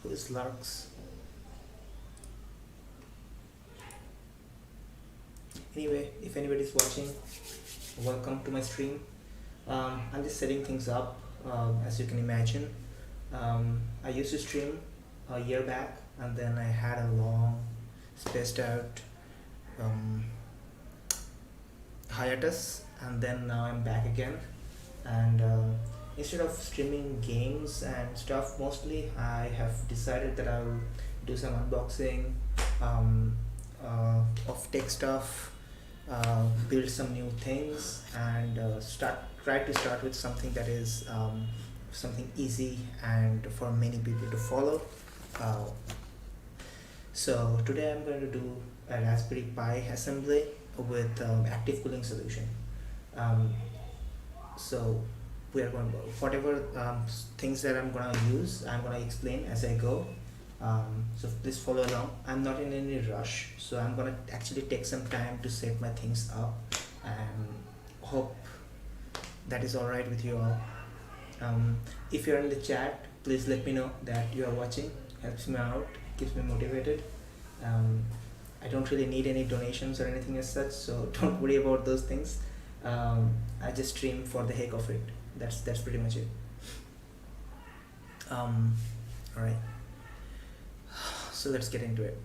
Who is Larks? Anyway, if anybody's watching, welcome to my stream. I'm just setting things up. As you can imagine, I used to stream a year back, and then I had a long, spaced out um, hiatus, and then now I'm back again. And instead of streaming games and stuff, mostly I have decided that I'll do some unboxing um, of tech stuff, build some new things, and try to start with something that is something easy and for many people to follow. Uh, so today I'm going to do a Raspberry Pi assembly with active cooling solution. Um, so we are going to, whatever things that I'm gonna use, I'm gonna explain as I go. So please follow along. I'm not in any rush, so I'm gonna actually take some time to set my things up, and hope that is all right with you all. If you're in the chat, please let me know that you are watching. Helps me out, keeps me motivated. um, I don't really need any donations or anything as such, so don't worry about those things. I just stream for the heck of it. That's pretty much it. All right, so let's get into it.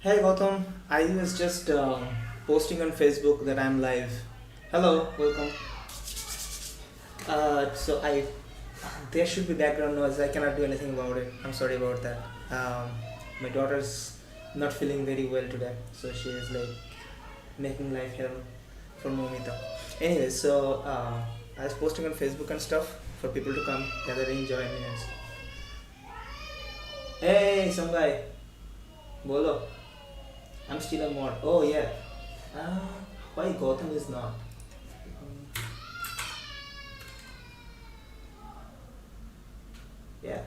Hey Gautam, I was just posting on Facebook that I'm live. Hello, welcome. So I there should be background noise. I cannot do anything about it. I'm sorry about that. My daughter's not feeling very well today, so she is like making life hell for Momita. Anyway, so I was posting on Facebook and stuff for people to come gather and join me. And stuff. Hey, some guy, bolo. I'm still a mod. Oh yeah. Uh, why Gotham is not? Yeah.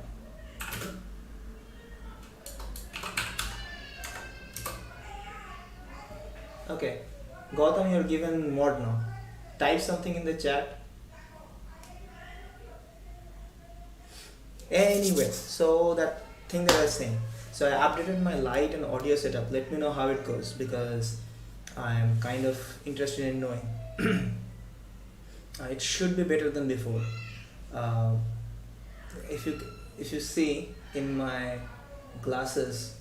Okay. Gotham, you're given mod now. Type something in the chat. Anyway, so that thing that I was saying. So I updated my light and audio setup. Let me know how it goes because I am kind of interested in knowing. It should be better than before. Uh, if you if you see in my glasses,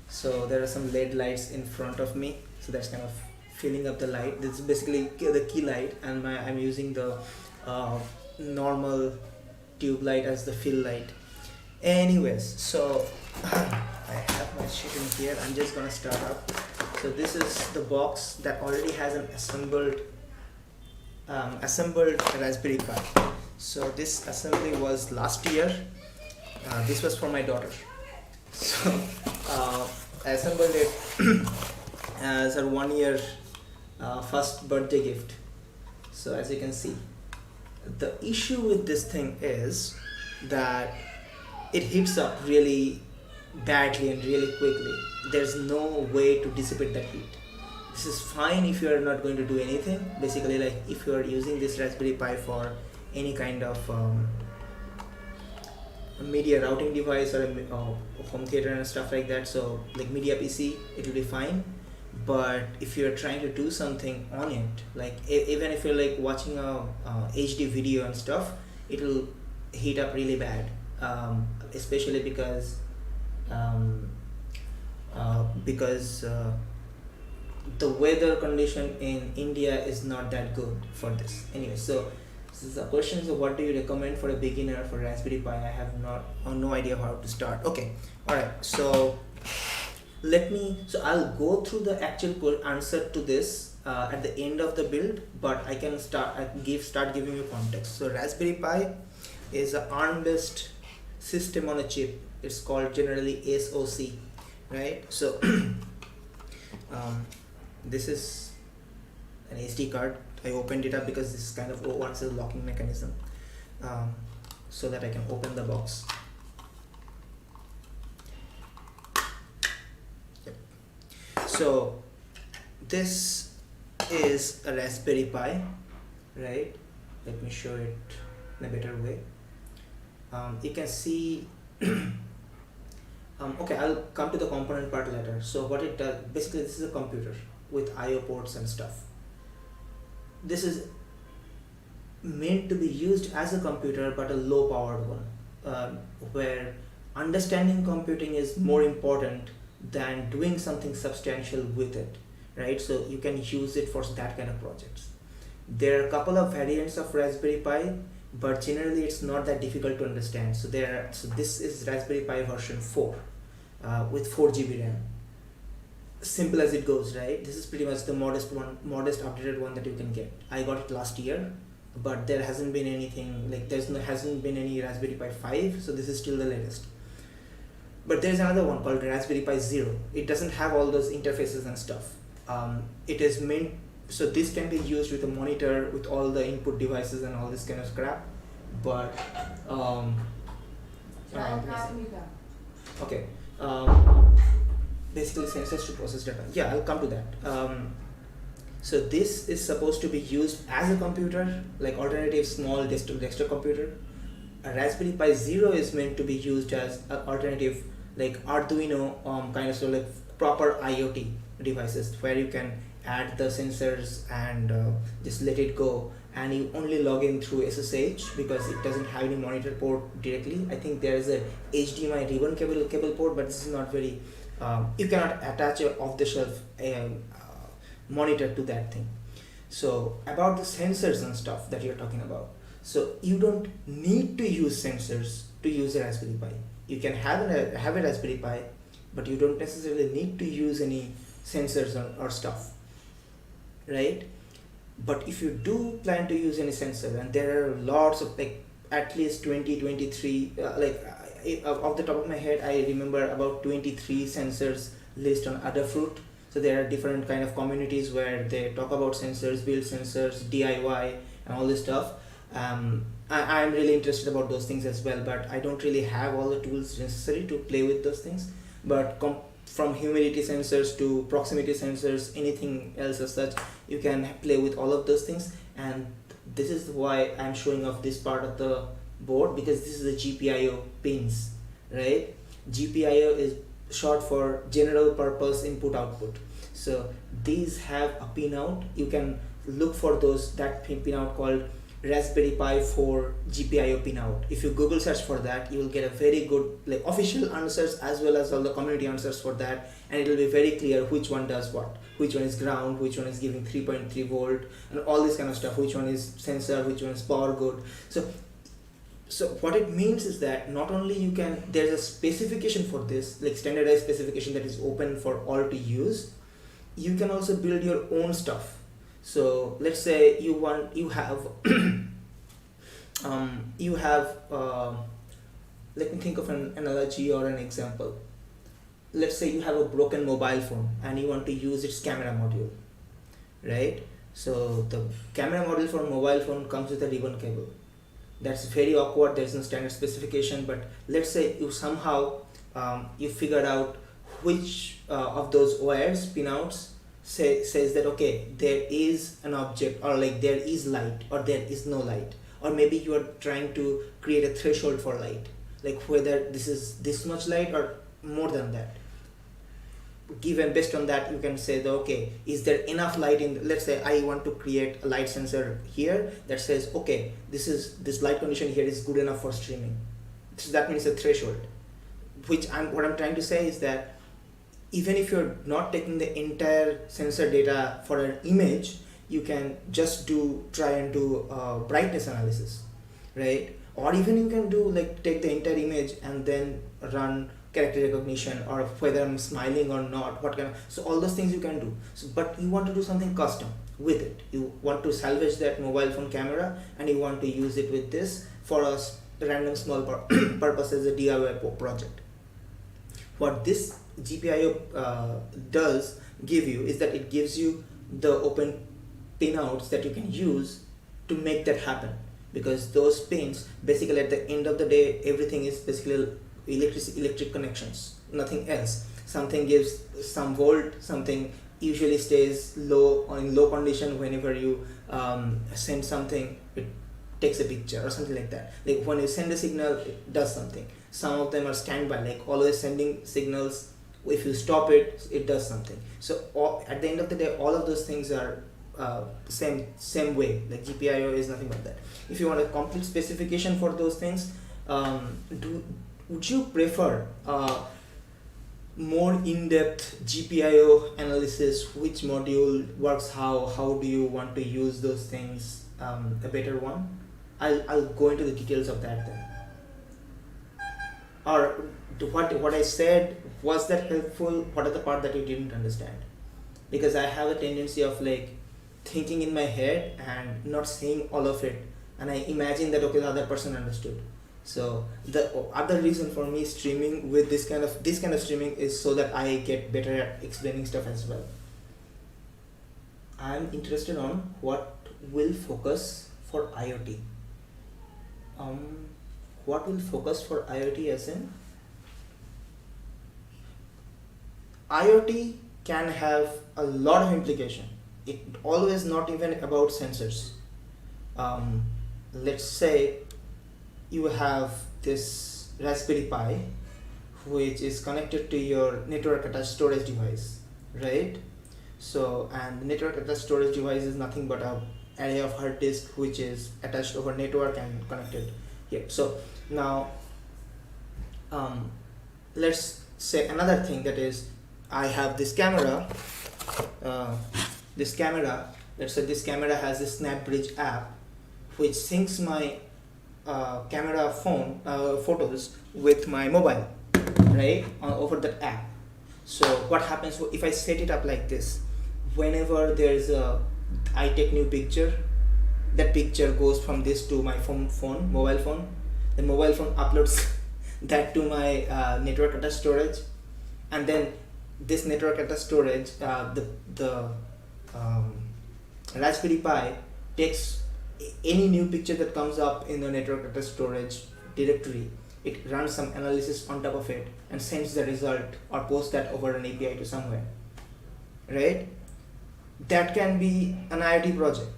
so there are some LED lights in front of me. So that's kind of filling up the light. This is basically the key light, and I'm using the normal tube light as the fill light. Anyways, so I have my shit in here. I'm just gonna start up. So this is the box that already has an assembled Raspberry Pi. So this assembly was last year. This was for my daughter. So I assembled it as her 1 year first birthday gift. So as you can see, the issue with this thing is that it heats up really badly and really quickly. There's no way to dissipate that heat. This is fine if you are not going to do anything. Basically, like if you are using this Raspberry Pi for any kind of media routing device or a home theater and stuff like that, so like media PC, it will be fine. But if you're trying to do something on it, like even if you're like watching a HD video and stuff, it will heat up really bad, especially because the weather condition in India is not that good for this. Anyway, so this is a question. So what do you recommend for a beginner for Raspberry Pi? I have no idea how to start. Okay, all right. So I'll go through the actual answer to this at the end of the build, but I can start giving you context. So Raspberry Pi is an ARM-based system on a chip. It's called generally SoC, right? So this is an SD card. I opened it up because this is kind of wants a locking mechanism, so that I can open the box. Yep. So this is a Raspberry Pi, right? Let me show it in a better way. You can see okay, I'll come to the component part later. So what it does, basically this is a computer with IO ports and stuff. This is meant to be used as a computer, but a low powered one, where understanding computing is more important than doing something substantial with it, right? So you can use it for that kind of projects. There are a couple of variants of Raspberry Pi, but generally it's not that difficult to understand. So this is Raspberry Pi version 4 with 4 GB RAM. Simple as it goes, right? This is pretty much the modest updated one that you can get. I got it last year, but there hasn't been anything like hasn't been any Raspberry Pi 5, so this is still the latest. But there's another one called Raspberry Pi Zero. It doesn't have all those interfaces and stuff. It is meant, so this can be used with a monitor with all the input devices and all this kind of crap. But okay. Basically sensors to process data. Yeah, I'll come to that. So this is supposed to be used as a computer, like alternative small desktop computer. A Raspberry Pi Zero is meant to be used as an alternative, like Arduino, kind of sort of like proper IoT devices where you can add the sensors and just let it go, and you only log in through SSH because it doesn't have any monitor port directly. I think there is a HDMI ribbon cable port, but this is not very You cannot attach a off-the-shelf monitor to that thing. So about the sensors and stuff that you're talking about, so you don't need to use sensors to use a Raspberry Pi. You can have a Raspberry Pi, but you don't necessarily need to use any sensors or stuff, right? But if you do plan to use any sensor, and there are lots of, like, at least 20, 23, off the top of my head, I remember about 23 sensors listed on Adafruit. So there are different kind of communities where they talk about sensors, build sensors, DIY, and all this stuff. I'm really interested about those things as well, but I don't really have all the tools necessary to play with those things. But from humidity sensors to proximity sensors, anything else as such, you can play with all of those things. And this is why I'm showing off this part of the board, because this is the GPIO pins, right? GPIO is short for general purpose input output. So these have a pinout. You can look for that pinout called Raspberry Pi 4 GPIO pinout. If you Google search for that, you will get a very good, like, official answers as well as all the community answers for that, and it will be very clear which one does what, which one is ground, which one is giving 3.3 volt, and all this kind of stuff, which one is sensor, which one is power good. So what it means is that not only there's a specification for this, like standardized specification that is open for all to use, you can also build your own stuff. So let's say you have let me think of an analogy or an example. Let's say you have a broken mobile phone and you want to use its camera module, right? So the camera module for a mobile phone comes with a ribbon cable. That's very awkward. There's no standard specification, but let's say you somehow you figured out which of those wires, pinouts, says that, okay, there is an object, or like there is light or there is no light, or maybe you are trying to create a threshold for light, like whether this is this much light or more than that. Given based on that, you can say that, okay, is there enough light in, let's say I want to create a light sensor here that says, okay, this light condition here is good enough for streaming. So that means a threshold. What I'm trying to say is that even if you're not taking the entire sensor data for an image, you can just try and do brightness analysis, right? Or even you can do, like, take the entire image and then run character recognition, or whether I'm smiling or not, so all those things you can do. So, but you want to do something custom with it. You want to salvage that mobile phone camera and you want to use it with this for a random small purpose as a DIY project. What this GPIO does give you is that it gives you the open pinouts that you can use to make that happen, because those pins, basically at the end of the day, everything is basically electric connections, nothing else. Something gives some volt, something usually stays low or in low condition. Whenever you send something, it takes a picture or something like that. Like when you send a signal, it does something. Some of them are standby, like always sending signals. If you stop it, it does something. So at the end of the day, all of those things are same way. Like GPIO is nothing but that. If you want a complete specification for those things, would you prefer more in-depth GPIO analysis? Which module works how do you want to use those things? A better one? I'll go into the details of that then. Or what I said, was that helpful? What are the part that you didn't understand? Because I have a tendency of, like, thinking in my head and not saying all of it, and I imagine that, okay, the other person understood. So the other reason for me streaming with this kind of streaming is so that I get better at explaining stuff as well. I'm interested on what will focus for IoT. What will focus for IoT, as in IoT can have a lot of implication. It always not even about sensors. Let's say you have this Raspberry Pi which is connected to your network attached storage device, right? So, and the network attached storage device is nothing but a array of hard disk which is attached over network and connected here. So now let's say another thing, that is, I have this camera. uh, this camera, let's say this camera has this SnapBridge app which syncs my camera phone photos with my mobile, right, over that app. So what happens if I set it up like this? Whenever there's I take new picture, that picture goes from this to my mobile phone. The mobile phone uploads that to my network data storage, and then this network data storage, the Raspberry Pi takes any new picture that comes up in the network data storage directory. It runs some analysis on top of it and sends the result or posts that over an API to somewhere, right? That can be an IoT project.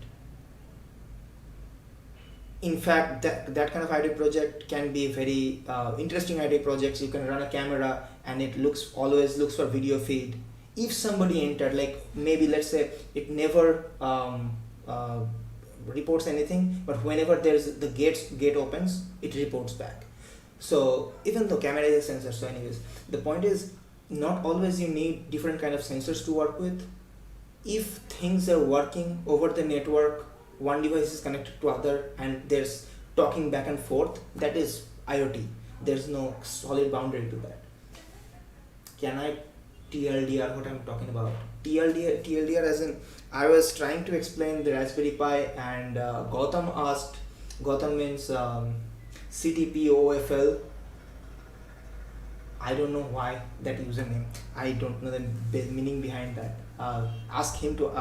In fact, that kind of IoT project can be very interesting IoT projects. You can run a camera and it always looks for video feed. If somebody entered, like maybe let's say it never reports anything, but whenever there's the gate opens, it reports back. So even though camera is a sensor, so anyways, the point is not always you need different kind of sensors to work with. If things are working over the network, one device is connected to other and there's talking back and forth, that is IoT. There's no solid boundary to that. Can I TLDR what I'm talking about? TLDR as in, I was trying to explain the Raspberry Pi and Gautam means CTPOFL. I don't know why that username. I don't know the meaning behind that. Ask him to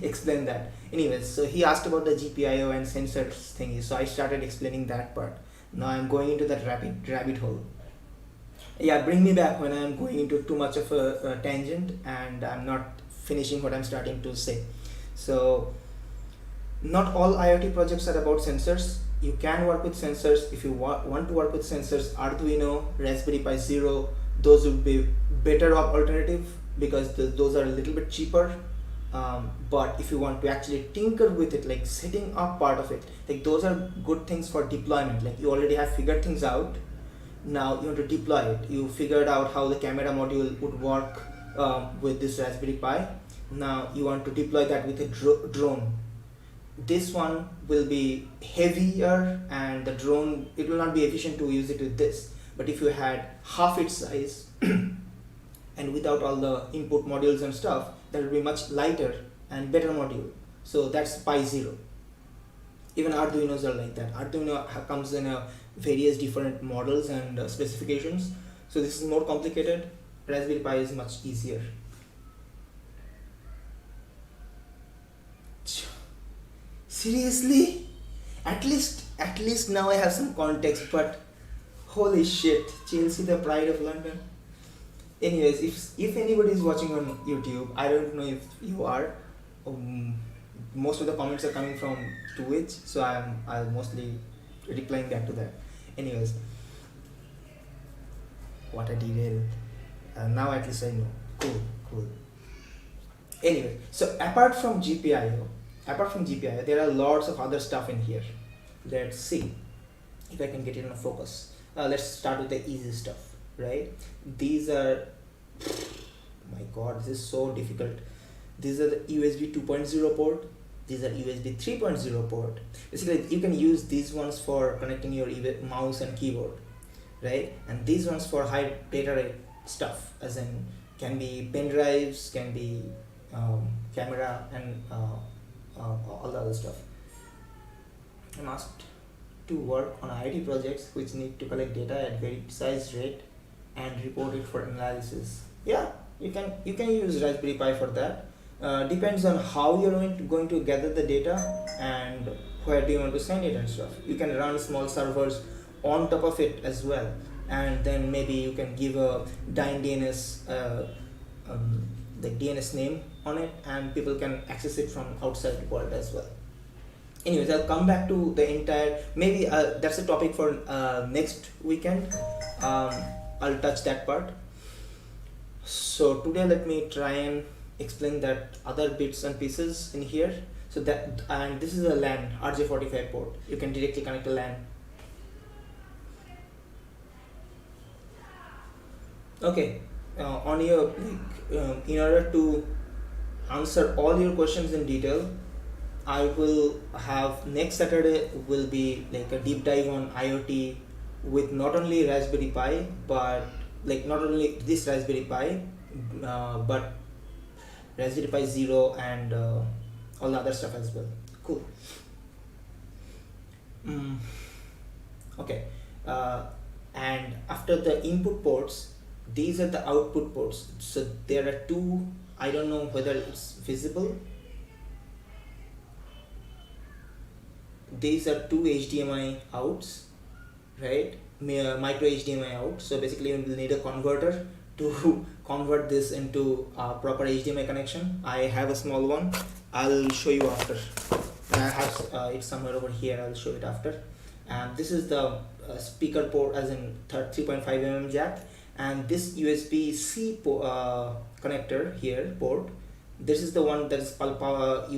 explain that. Anyways, so he asked about the GPIO and sensors thingy, so I started explaining that part. Now I'm going into that rabbit hole. Yeah, bring me back when I'm going into too much of a tangent and I'm not finishing what I'm starting to say. So not all IoT projects are about sensors. You can work with sensors. If you want to work with sensors, Arduino, Raspberry Pi Zero, those would be better alternative because those are a little bit cheaper. But if you want to actually tinker with it, like setting up part of it, like those are good things for deployment. Like you already have figured things out. Now you want to deploy it. You figured out how the camera module would work with this Raspberry Pi. Now you want to deploy that with a drone. This one will be heavier and the drone, it will not be efficient to use it with this. But if you had half its size and without all the input modules and stuff, that will be much lighter and better module. So that's Pi Zero. Even Arduinos are like that. Arduino comes in various different models and specifications. So this is more complicated. Raspberry Pi is much easier. Seriously? At least now I have some context, but holy shit, Chelsea, the pride of London. Anyways, if anybody is watching on YouTube, I don't know if you are. Most of the comments are coming from Twitch, so I'm mostly replying back to that. Anyways, what a derail. Now at least I know. Cool. Anyway, so apart from GPIO, there are lots of other stuff in here. Let's see if I can get it in a focus. Let's start with the easy stuff, right? These are, my god, this is so difficult. These are the USB 2.0 port. These are USB 3.0 port. Basically, you can use these ones for connecting your mouse and keyboard, right? And these ones for high data rate stuff, as in can be pen drives, can be camera, and all the other stuff. I'm asked to work on IoT projects which need to collect data at very precise rate and report it for analysis. Yeah, you can use Raspberry Pi for that. Depends on how you're going to gather the data and where do you want to send it and stuff. You can run small servers on top of it as well, and then maybe you can give a DNS the DNS name on it, and people can access it from outside the world as well. Anyways, I'll come back to the entire, maybe that's a topic for next weekend. I'll touch that part. So today let me try and explain that other bits and pieces in here. So that, and this is a LAN RJ45 port. You can directly connect a LAN. Okay, on your in order to answer all your questions in detail, I will have next Saturday will be like a deep dive on IoT with not only Raspberry Pi, but like not only this Raspberry Pi, but Raspberry Pi Zero and all the other stuff as well. Cool. Mm, okay. Uh, and after the input ports, these are the output ports. So there are two. I don't know whether it's visible. These are two HDMI outs, right? Micro HDMI out. So basically you will need a converter to convert this into a proper HDMI connection. I have a small one. I'll show you after. I have it somewhere over here. I'll show it after. And this is the speaker port, as in 3.5 mm jack, and this USB-C connector here port. This is the one that is power.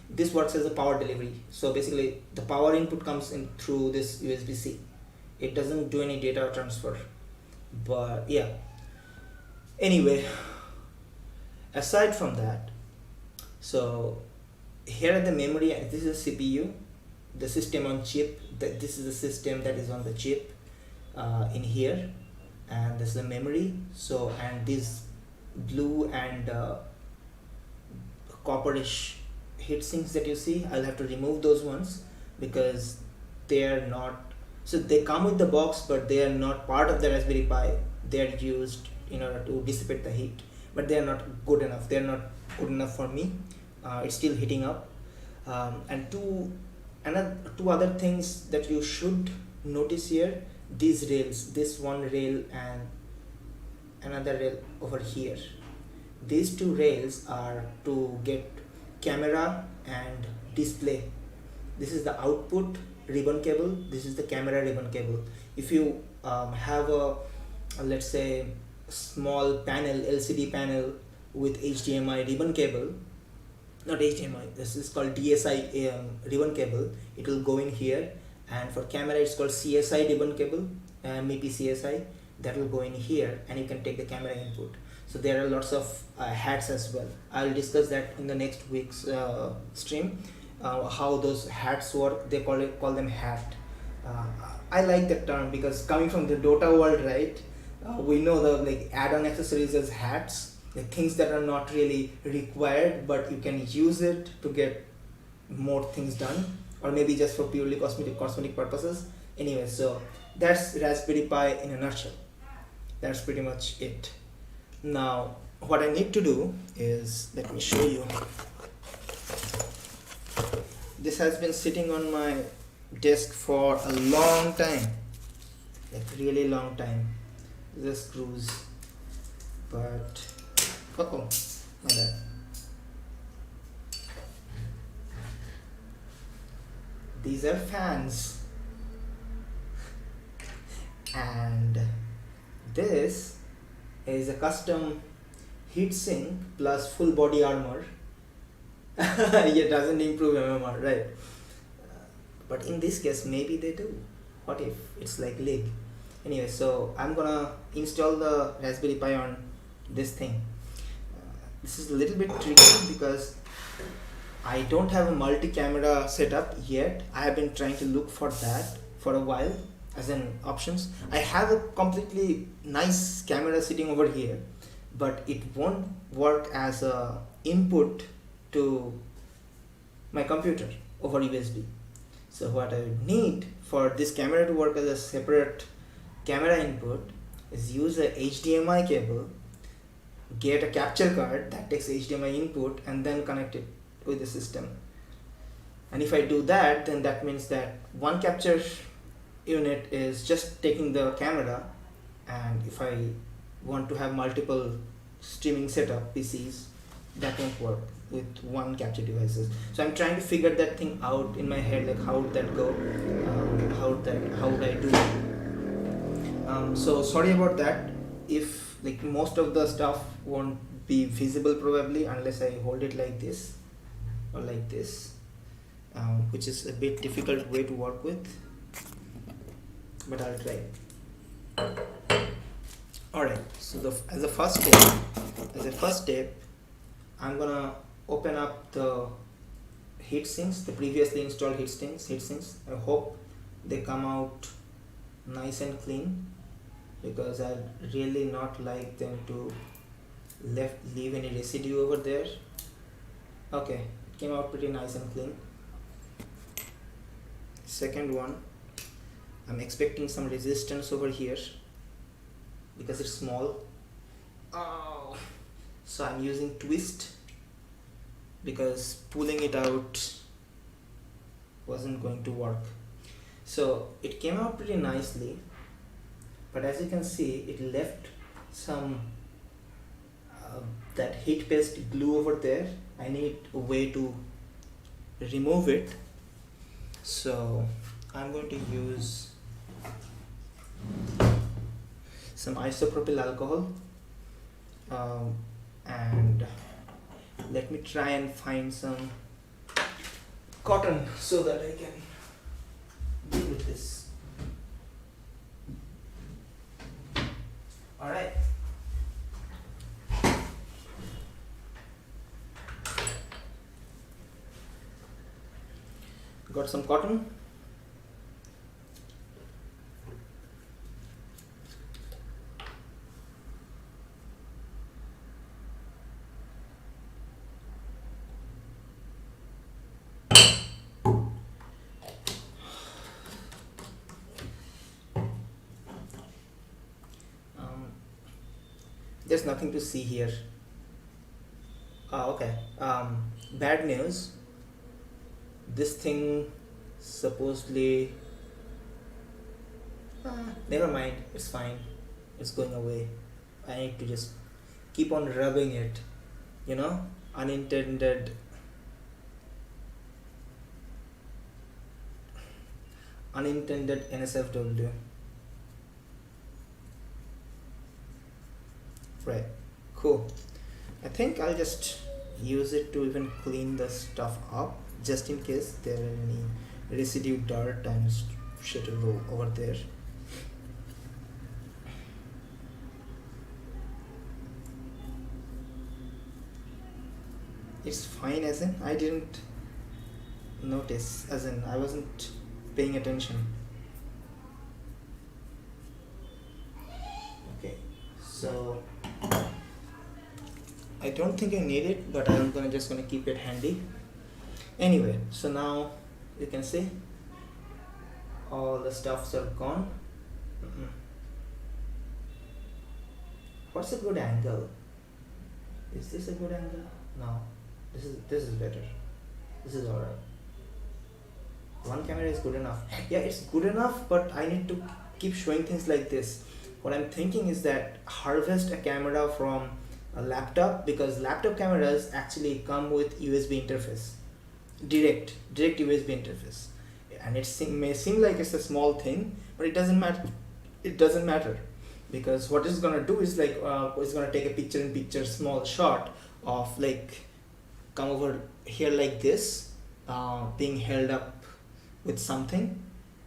This works as a power delivery. So basically the power input comes in through this USB-C. It doesn't do any data transfer, but yeah. Anyway, aside from that, so here are the memory. This is a CPU, the system on chip. That this is the system that is on the chip in here, and this is the memory. So, and these blue and copperish heat sinks that you see, I'll have to remove those ones because they are not, so they come with the box, but they are not part of the Raspberry Pi. They are used in order to dissipate the heat, but they are not good enough. They are not good enough for me. It's still heating up. And two other things that you should notice here: these rails, this one rail and another rail over here. These two rails are to get camera and display. This is the output ribbon cable, this is the camera ribbon cable. If you have a let's say small panel, LCD panel with HDMI ribbon cable, not HDMI, this is called DSI ribbon cable, it will go in here. And for camera it's called CSI ribbon cable, MIPI CSI, that will go in here, and you can take the camera input. So there are lots of hats as well. I'll discuss that in the next week's stream, how those hats work. They call them hat. I like that term because coming from the Dota world, right, we know the like add-on accessories as hats, like things that are not really required, but you can use it to get more things done, or maybe just for purely cosmetic purposes. Anyway, so that's Raspberry Pi in a nutshell. That's pretty much it. Now what I need to do is, let me show you. This has been sitting on my desk for a long time, like really long time. The screws, but my bad. These are fans, and this is a custom heatsink plus full body armor. It doesn't improve MMR, right? But in this case maybe they do. What if it's like leg? Anyway, so I'm gonna install the Raspberry Pi on this thing. This is a little bit tricky because I don't have a multi-camera setup yet. I have been trying to look for that for a while as an options. I have a completely nice camera sitting over here, but it won't work as a input to my computer over USB. So what I need for this camera to work as a separate camera input is use a HDMI cable, get a capture card that takes HDMI input, and then connect it with the system. And if I do that, then that means that one capture unit is just taking the camera, and if I want to have multiple streaming setup PCs, that won't work with one capture devices. So I'm trying to figure that thing out in my head, like how would that go, how would I do it. So sorry about that if like most of the stuff won't be visible probably unless I hold it like this or like this, which is a bit difficult way to work with, but I'll try. Alright, so as a first step, I'm gonna open up the heat sinks, the previously installed heat sinks. I hope they come out nice and clean, because I'd really not like them to leave any residue over there. Okay, it came out pretty nice and clean. Second one, I'm expecting some resistance over here because it's small. Oh, so I'm using twist because pulling it out wasn't going to work. So it came out pretty nicely, but as you can see, it left some that heat paste glue over there. I need a way to remove it, so I'm going to use some isopropyl alcohol, and let me try and find some cotton so that I can deal with this. Alright. Got some cotton. There's nothing to see here. Okay. Bad news. This thing supposedly. Never mind. It's fine. It's going away. I need to just keep on rubbing it. You know, unintended. Unintended NSFW. Right, cool. I think I'll just use it to even clean the stuff up, just in case there are any residue dirt and shit over there. It's fine, as in I didn't notice, as in I wasn't paying attention. Okay, so I don't think I need it, but I'm just gonna keep it handy. Anyway, so now you can see all the stuffs are gone. What's a good angle? Is this a good angle? No, this is better. This is alright. One camera is good enough. Yeah, it's good enough, but I need to keep showing things like this. What I'm thinking is that harvest a camera from a laptop, because laptop cameras actually come with USB interface, direct USB interface, and it may seem like it's a small thing, but it doesn't matter. It doesn't matter, because what it's gonna do is like it's gonna take a picture-in-picture small shot of like come over here like this, being held up with something,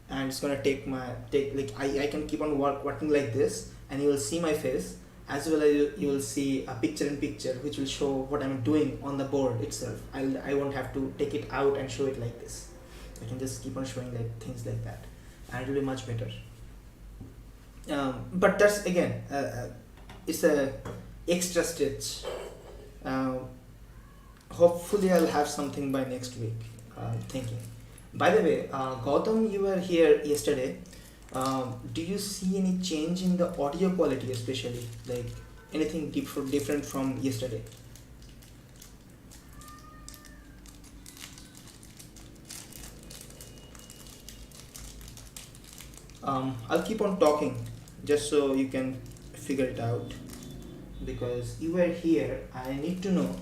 and it's gonna take like I can keep on working like this, and you will see my face, as well as you will see a picture-in-picture which will show what I'm doing on the board itself. I won't have to take it out and show it like this. I can just keep on showing like things like that, and it will be much better. But that's again, it's a extra stitch. Hopefully I'll have something by next week. Thinking. By the way, Gautam, you were here yesterday. Do you see any change in the audio quality, especially like anything different from yesterday? I'll keep on talking just so you can figure it out, because you were here. I need to know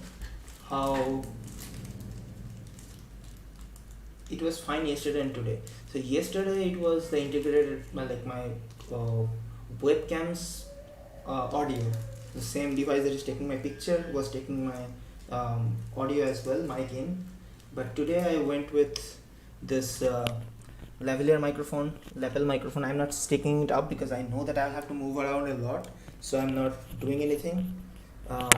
how it was fine yesterday and today. So yesterday it was the integrated my webcam's audio. The same device that is taking my picture was taking my audio as well, mic in. But today I went with this lapel microphone. I'm not sticking it up because I know that I'll have to move around a lot. so I'm not doing anything. um,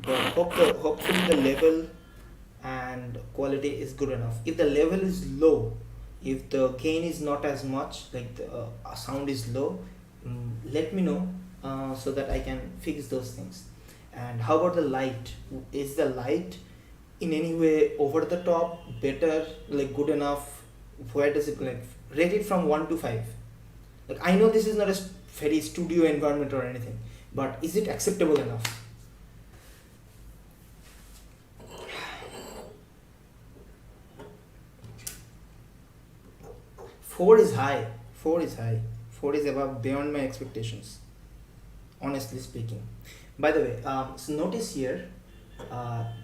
but hopefully the level and quality is good enough. If the level is low, if the gain is not as much, like the sound is low, let me know, so that I can fix those things. And how about the light? Is the light in any way over the top, better, like good enough? Where does it, like, rate it from 1 to 5? Like, I know this is not a very studio environment or anything, but is it acceptable enough? 4 is high. 4 is high. 4 is above, beyond my expectations, honestly speaking. By the way, so notice here,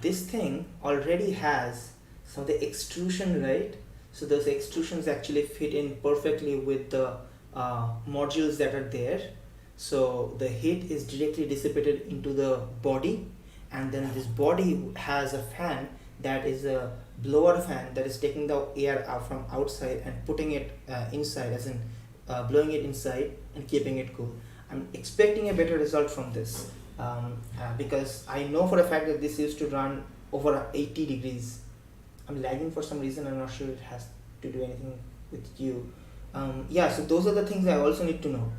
this thing already has some of the extrusion, right? So those extrusions actually fit in perfectly with the modules that are there. So the heat is directly dissipated into the body, and then this body has a fan that is a blower fan that is taking the air out from outside and putting it inside, as in blowing it inside and keeping it cool. I'm expecting a better result from this, because I know for a fact that this used to run over 80 degrees. I'm lagging for some reason. I'm not sure it has to do anything with you. Yeah, so those are the things I also need to know.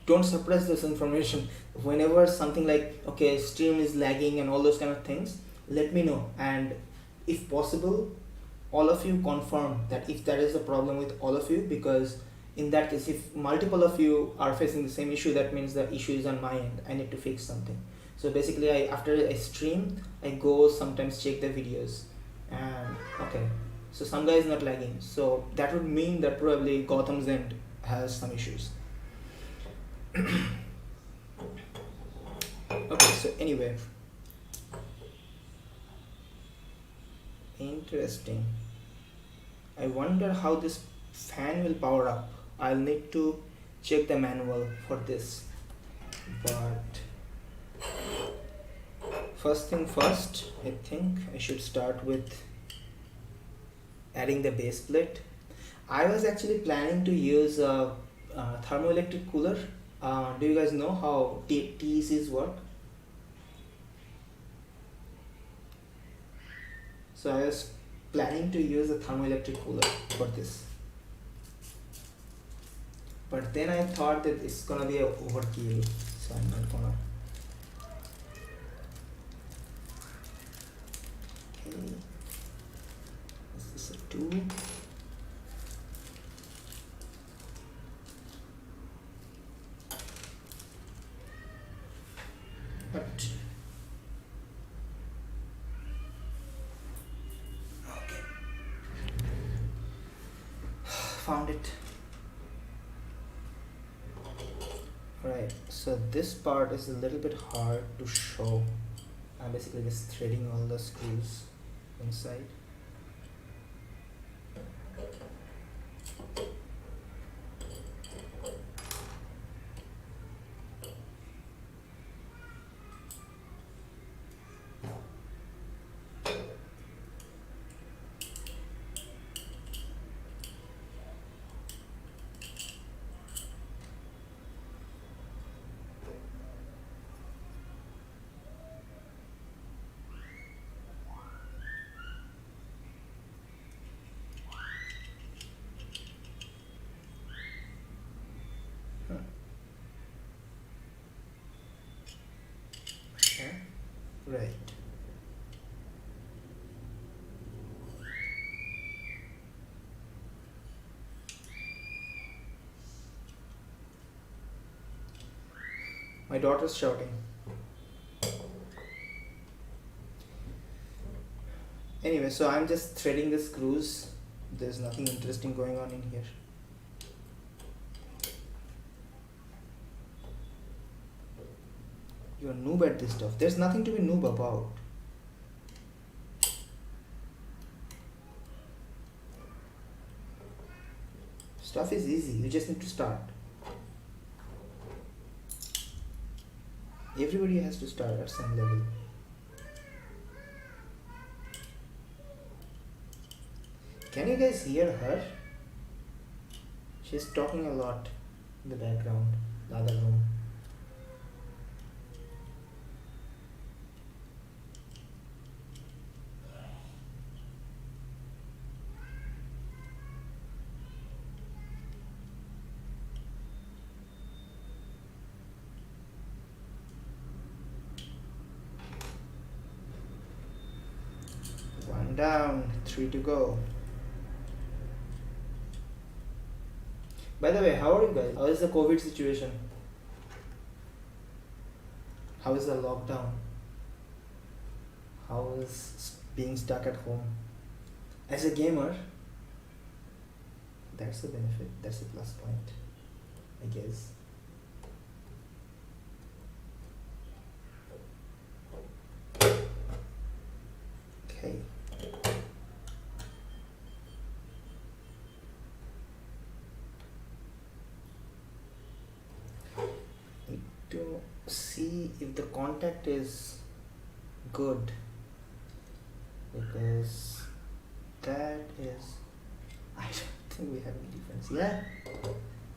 Don't suppress this information. Whenever something like, okay, stream is lagging and all those kind of things, let me know. And if possible, all of you confirm that if there is a problem with all of you, because in that case, if multiple of you are facing the same issue, that means the issue is on my end. I need to fix something. So basically, after I stream, I go sometimes check the videos, and okay, so some guy is not lagging, so that would mean that probably Gotham's end has some issues. Okay, so anyway, interesting. I wonder how this fan will power up. I'll need to check the manual for this, but first thing first, I think I should start with adding the base plate. I was actually planning to use a thermoelectric cooler. Do you guys know how TECs work? So I was planning to use a thermoelectric cooler for this, but then I thought that it's gonna be a overkill, so I'm not gonna. Okay, is this a 2? But okay, found it. Right, so this part is a little bit hard to show. I'm basically just threading all the screws inside. Okay, right. My daughter's shouting. Anyway, so I'm just threading the screws. There's nothing interesting going on in here. You're a noob at this stuff. There's nothing to be noob about. Stuff is easy. You just need to start. Everybody has to start at some level. Can you guys hear her? She's talking a lot in the background, the other room. down. 3 to go. By the way, how are you guys? How is the COVID situation? How is the lockdown? How is being stuck at home? As a gamer, that's a benefit, that's a plus point, I guess. Okay. Need to see if the contact is good, because that is, I don't think we have any difference. Yeah,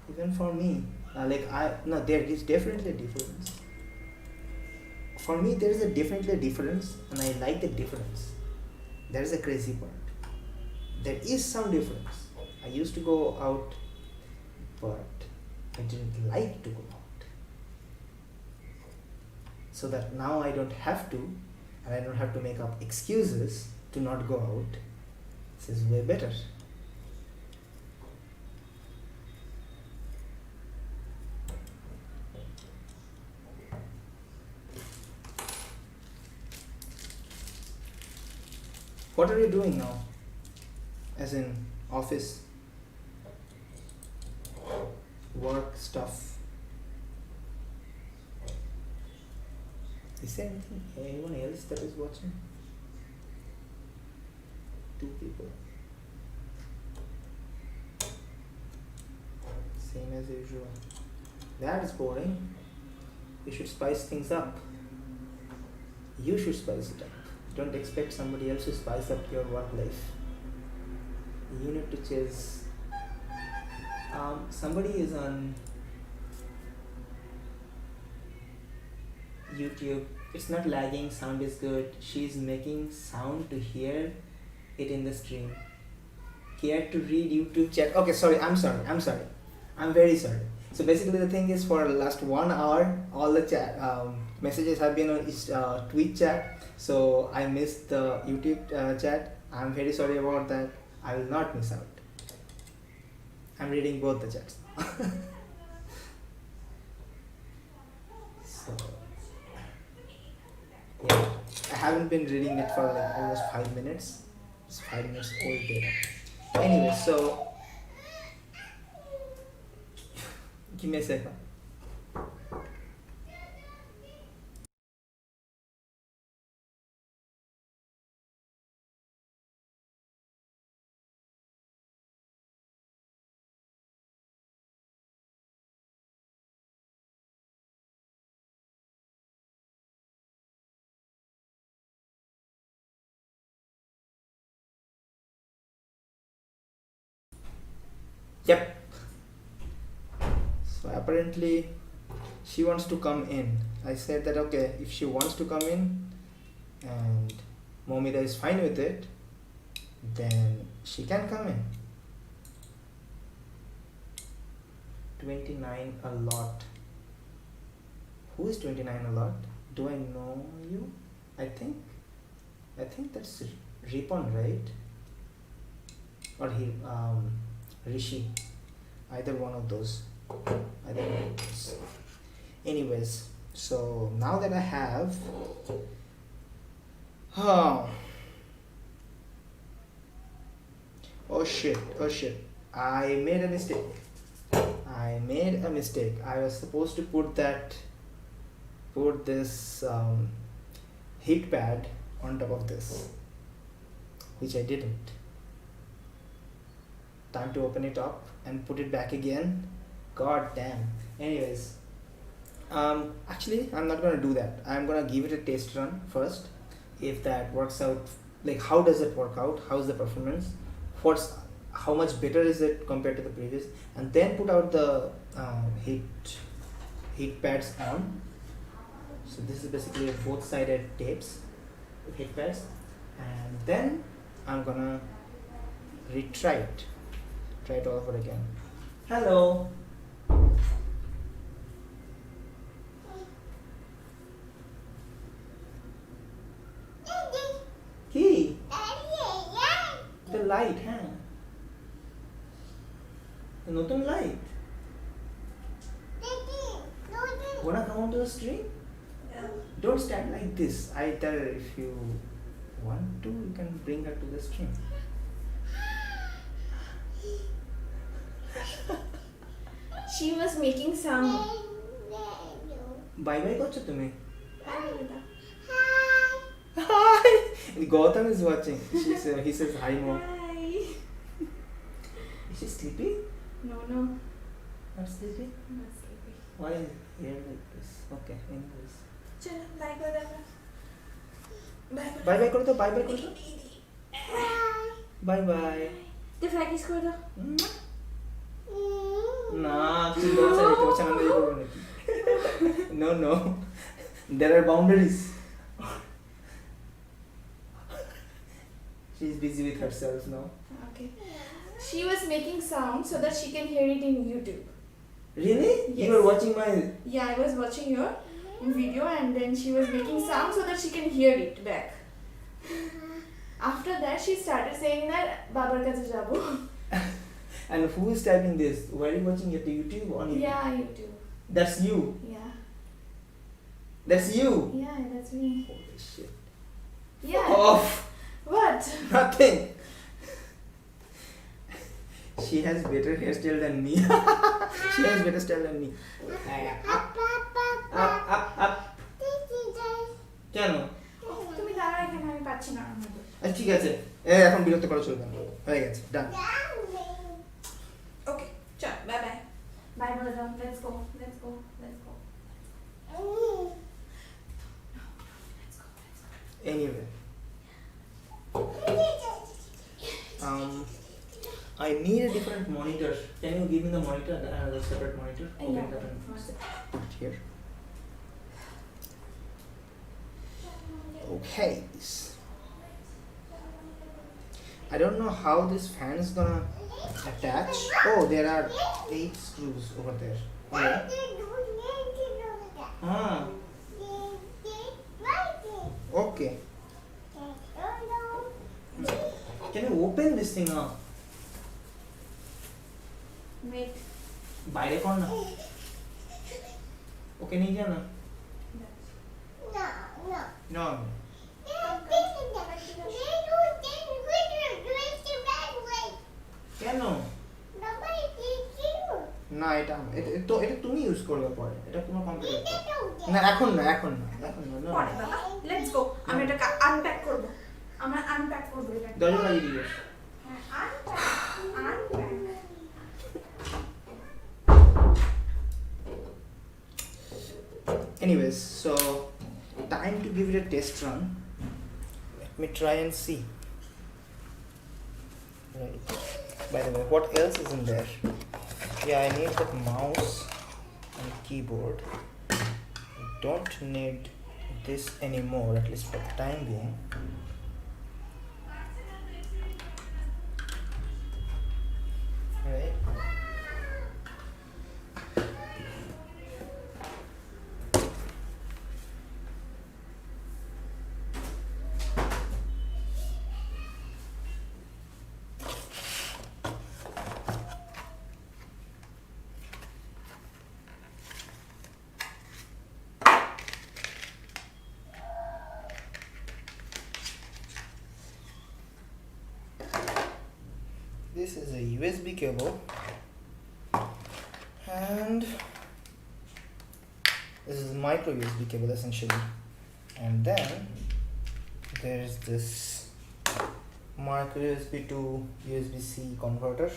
even for me, no, there is definitely a difference. For me, there is definitely a difference, and I like the difference. That is the crazy part. There is some difference. I used to go out, but I didn't like to go out. So that now I don't have to, and I don't have to make up excuses to not go out. This is way better. What are you doing now? As in office, work stuff. Is there anyone else that is watching? 2 people. Same as usual. That is boring. You should spice things up. You should spice it up. Don't expect somebody else to spice up your work life. You need to chase. Somebody is on YouTube. It's not lagging, sound is good. She's making sound to hear it in the stream. Care to read YouTube chat? Okay, sorry, I'm sorry. I'm very sorry. So basically the thing is, for the last 1 hour, all the chat messages have been on Twitch chat. So I missed the YouTube chat. I'm very sorry about that. I will not miss out. I'm reading both the chats. So yeah, I haven't been reading it for like almost 5 minutes. It's 5 minutes old data. Anyway, so give me a second. Yep. So apparently she wants to come in. I said that okay, if she wants to come in and Momida is fine with it, then she can come in. 29 a lot. Who is 29 a lot? Do I know you? I think that's Ripon, right? Or Rishi. Either one of those. Anyways, so now that I have oh shit, I made a mistake. I was supposed to put this heat pad on top of this, which I didn't. Time to open it up and put it back again. God damn. Anyways, actually I'm not gonna do that. I'm gonna give it a test run first. If that works out, like how does it work out? How's the performance? How much better is it compared to the previous? And then put out the heat pads on. So this is basically both sided tapes with heat pads, and then I'm gonna try it all over again. Hello. Key. Light হ্যাঁ নতুন light wanna come onto the stream? Yeah. Don't stand like this. I tell her if you want to, you can bring her to the stream. She was making some. Bye bye করছো তুমি? Hi, Rita. Hi. Gautam is watching. He says hi mom. Hi. Is she sleepy? No. Not sleepy? Not sleepy. Why is hair like this? Okay, anyways. चलो bye कर दे. Bye. Bye bye करो तो bye bye करो तो. Bye bye. तो फ्लैकिस कर दो. ना तुम दोनों से तो अच्छा नहीं करोगे नहीं. No. There are boundaries. She is busy with herself now. Okay. She was making sound so that she can hear it in YouTube. Really? Yes. You were watching my. Yeah, I was watching your video and then she was making sound so that she can hear it back. After that, she started saying that Babar kache jabo. And who is typing this? Where are you watching it? YouTube on YouTube? Yeah, YouTube. That's you. Yeah. That's you. Yeah, that's me. Holy shit. Yeah. Off. What? Nothing. She has better hairstyle than me. She has better style than me. Up. কেন? তুমি দাঁড়াও এখানে আমি পাচ্ছি না আমার মতো। আচ্ছা ঠিক আছে এখন বিরক্ত করা চলবে না হয়ে গেছে ডান ওকে চল বাই বাই বাই বলে দাও let's go anyway I need a different monitor. Can you give me the monitor, another separate monitor? Open that and put it here. Okay. I don't know how this fan is gonna attach. Oh, there are 8 screws over there. Yeah. Okay. Can you open this thing now? Wait. বাইরে কর না ওকে নিয়ে যা না No. কেন না এটা তো এটা তুমি ইউজ করবে পরে এটা কোনো কম্পিউটার না এখন না পরে বাবা লেটস গো আমি এটা আনপ্যাক করব আমরা আনপ্যাক করব এটা দরজা লাগিয়ে দিও হ্যাঁ unpack Anyways, so time to give it a test run. Let me try and see. Right. By the way, what else is in there? Yeah, I need that mouse and keyboard. I don't need this anymore, at least for the time being. Right. This is a USB cable and this is micro USB cable essentially, and then there's this micro USB to USB-C converter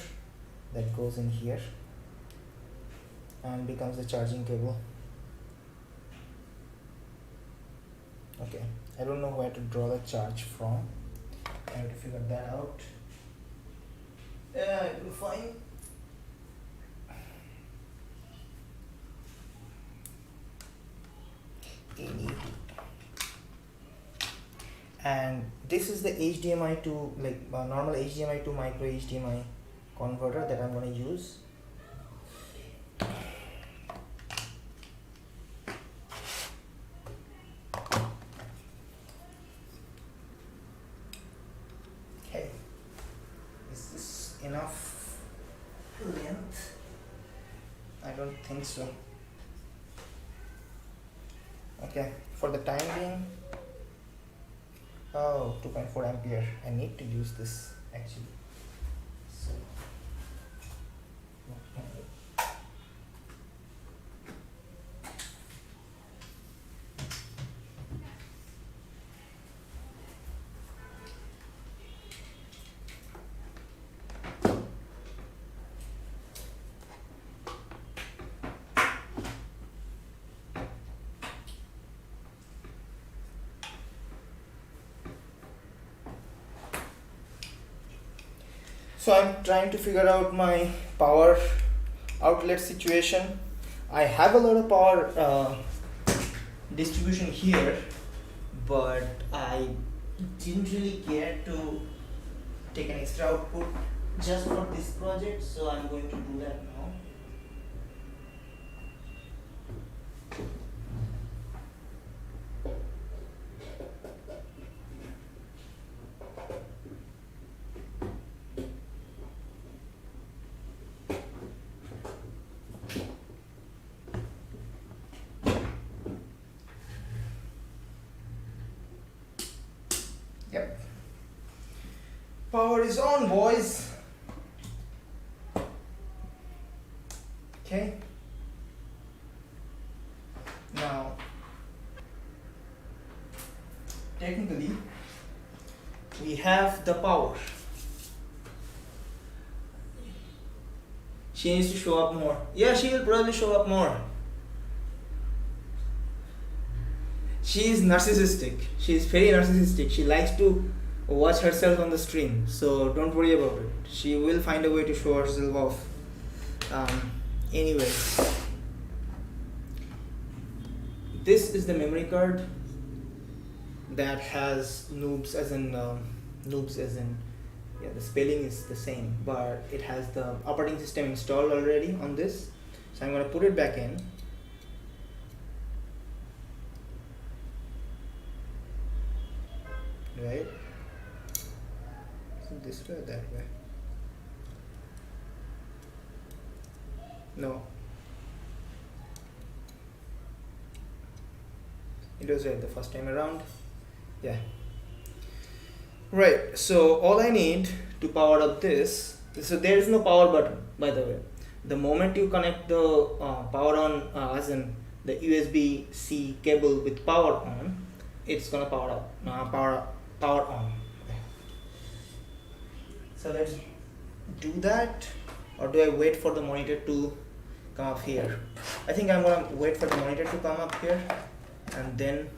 that goes in here and becomes the charging cable. Okay, I don't know where to draw the charge from. I have to figure that out. Yeah, it will fine. And this is the HDMI to normal HDMI to micro HDMI converter that I'm going to use. enough length? I don't think so. Okay, for the time being, 2.4 ampere. I need to use this actually. So, so I'm trying to figure out my power outlet situation. I have a lot of power distribution here, but I didn't really care to take an extra output just for this project, so I'm going to do that now. Yep. Power is on, boys. Okay. Now, technically, we have the power. She needs to show up more. Yeah, she will probably show up more. She is narcissistic. She is very narcissistic. She likes to watch herself on the stream. So don't worry about it. She will find a way to show herself off. Anyway, this is the memory card that has noobs as in yeah, the spelling is the same, but it has the operating system installed already on this. So I'm going to put it back in. Right? So this way or that way? No. It was right the first time around. Yeah. Right, so all I need to power up this, so there is no power button, by the way. The moment you connect the power on, as in the USB-C cable with power on, it's gonna power up, power on. Okay. So let's do that, or do I wait for the monitor to come up here? I think I'm gonna wait for the monitor to come up here, and then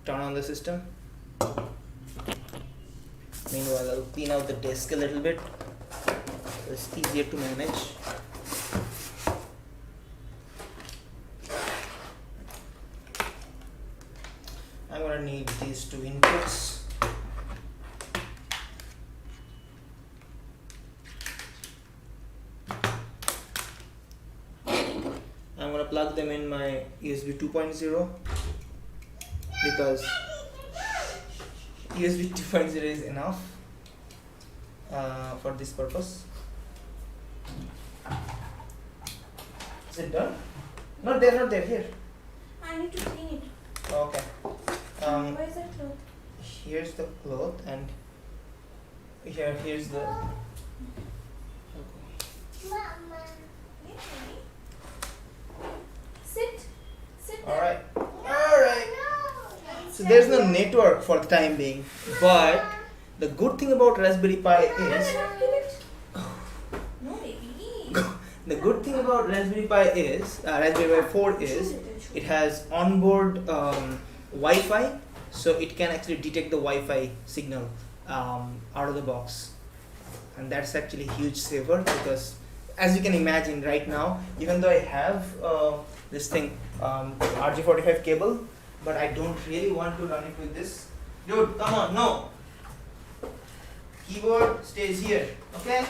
turn on the system. Meanwhile, I'll clean out the desk a little bit. It's easier to manage. I'm gonna need these two inputs. I'm gonna plug them in my USB 2.0 because USB 2.0 is enough for this purpose. Is it done? No, they're not there. Here. I need to clean it. Okay. Where is that cloth? Here's the cloth, and here's the. Sit. All right. So there's no network for the time being, but the good thing about Raspberry Pi is No, baby. the good thing about Raspberry Pi is Raspberry Pi 4 is it has onboard Wi-Fi, so it can actually detect the Wi-Fi signal out of the box, and that's actually a huge saver because, as you can imagine, right now, even though I have this thing RJ45 cable, but I don't really want to run it with this. Dude, come on, no. Keyboard stays here, okay?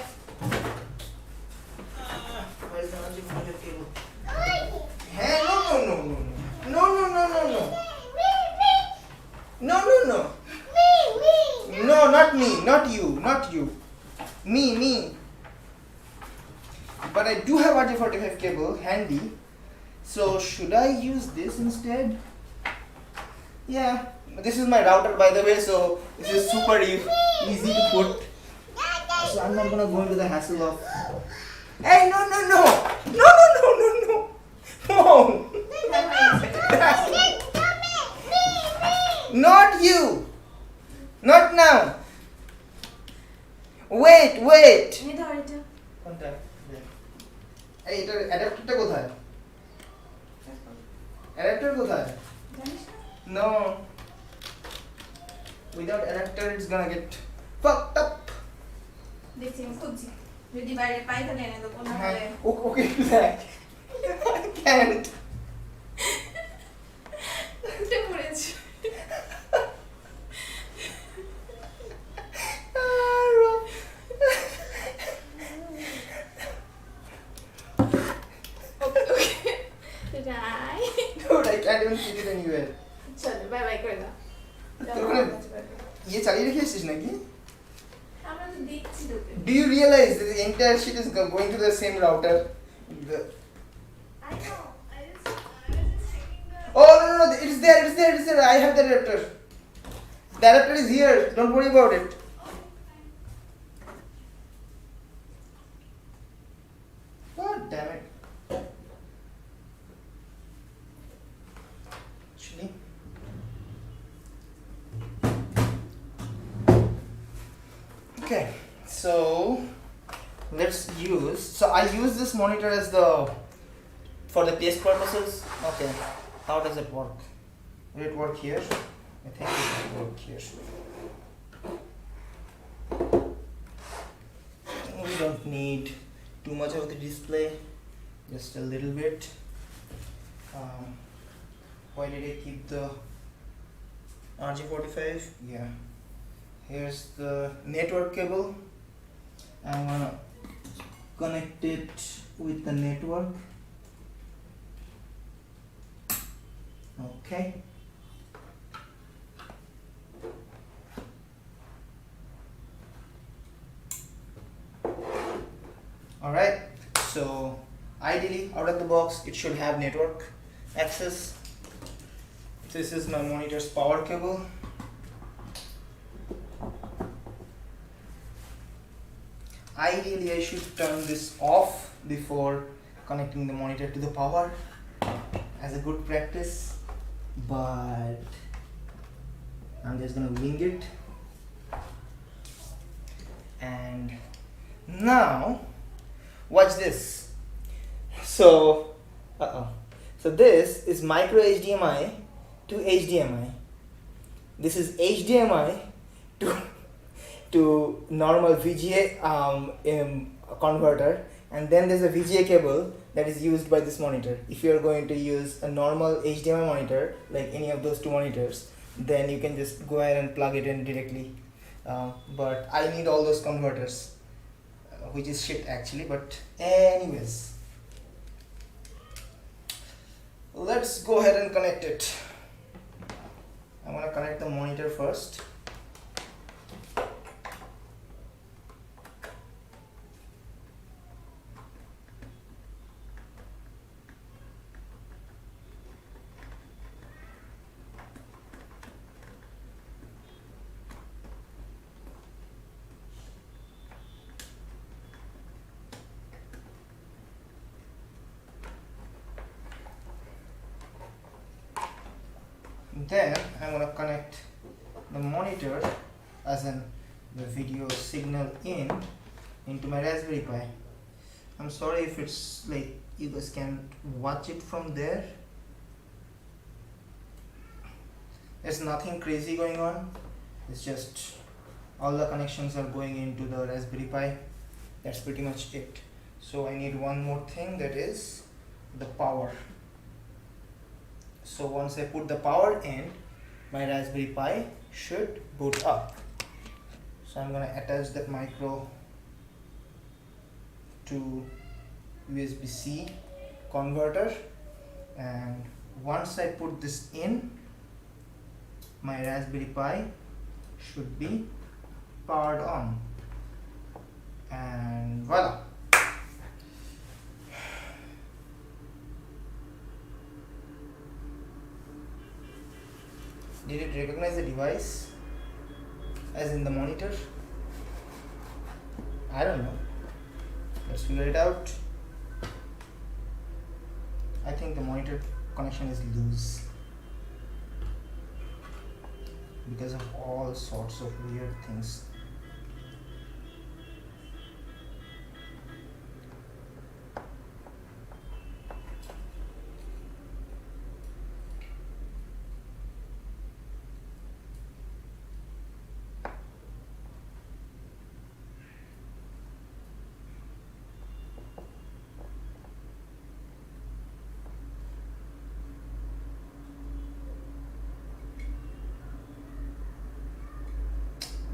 Where's the RJ45 cable? Hey, no. No. not you, not you. Me. But I do have RJ45 cable handy. So should I use this instead? Yeah. This is my router, by the way, so this is super easy to put. So I'm not gonna go into the hassle of. Hey, no. No. Not you. Not now. Wait. এই ধর এটা কোনটা? এই এটা অ্যাডাপ্টারটা কোথায়? Adapter কোথায়? জানিস না No. Without adapter, it's gonna get fucked up. দেখছি আমি খুঁজছি যদি বাইরে পাই তাহলে এনে দেবো না হলে Okay, that. I can't. উঠে পড়েছি রাই Dude, I can't even fit it anywhere. চলো বাই বাই করে দাও তোর ওখানে ইয়ে চালিয়ে রেখে এসেছিস নাকি? আমরা তো দেখছি তোকে Do you realize that the entire shit is going to the same router? I know I was just checking the Oh no, it's there. I have the adapter. The adapter is here. Don't worry about it. God damn it. Actually. Okay, so let's use. So I use this monitor as the for the test purposes. Okay, how does it work? Will it work here? I think it will work here. We don't need too much of the display, just a little bit. Why did I keep the RJ45? Yeah. Here's the network cable. I'm gonna connect it with the network. Okay. Alright, so ideally out of the box it should have network access. This is my monitor's power cable. Ideally I should turn this off before connecting the monitor to the power as a good practice, but I'm just gonna wing it. And now watch this. So this is micro HDMI to HDMI. This is HDMI to normal VGA converter, and then there's a VGA cable that is used by this monitor. If you are going to use a normal HDMI monitor, like any of those two monitors, then you can just go ahead and plug it in directly. But I need all those converters, which is shit actually, but anyways. Let's go ahead and connect it. I'm gonna connect the monitor first. Then I'm gonna connect the monitor, as in the video signal into my Raspberry Pi. I'm sorry if it's like you guys can't watch it from there. There's nothing crazy going on. It's just all the connections are going into the Raspberry Pi. That's pretty much it. So I need one more thing, that is the power. So once I put the power in, my Raspberry Pi should boot up. So I'm gonna attach that micro to USB-C converter, and once I put this in, my Raspberry Pi should be powered on, and voila. Did it recognize the device as in the monitor? I don't know. Let's figure it out. I think the monitor connection is loose because of all sorts of weird things.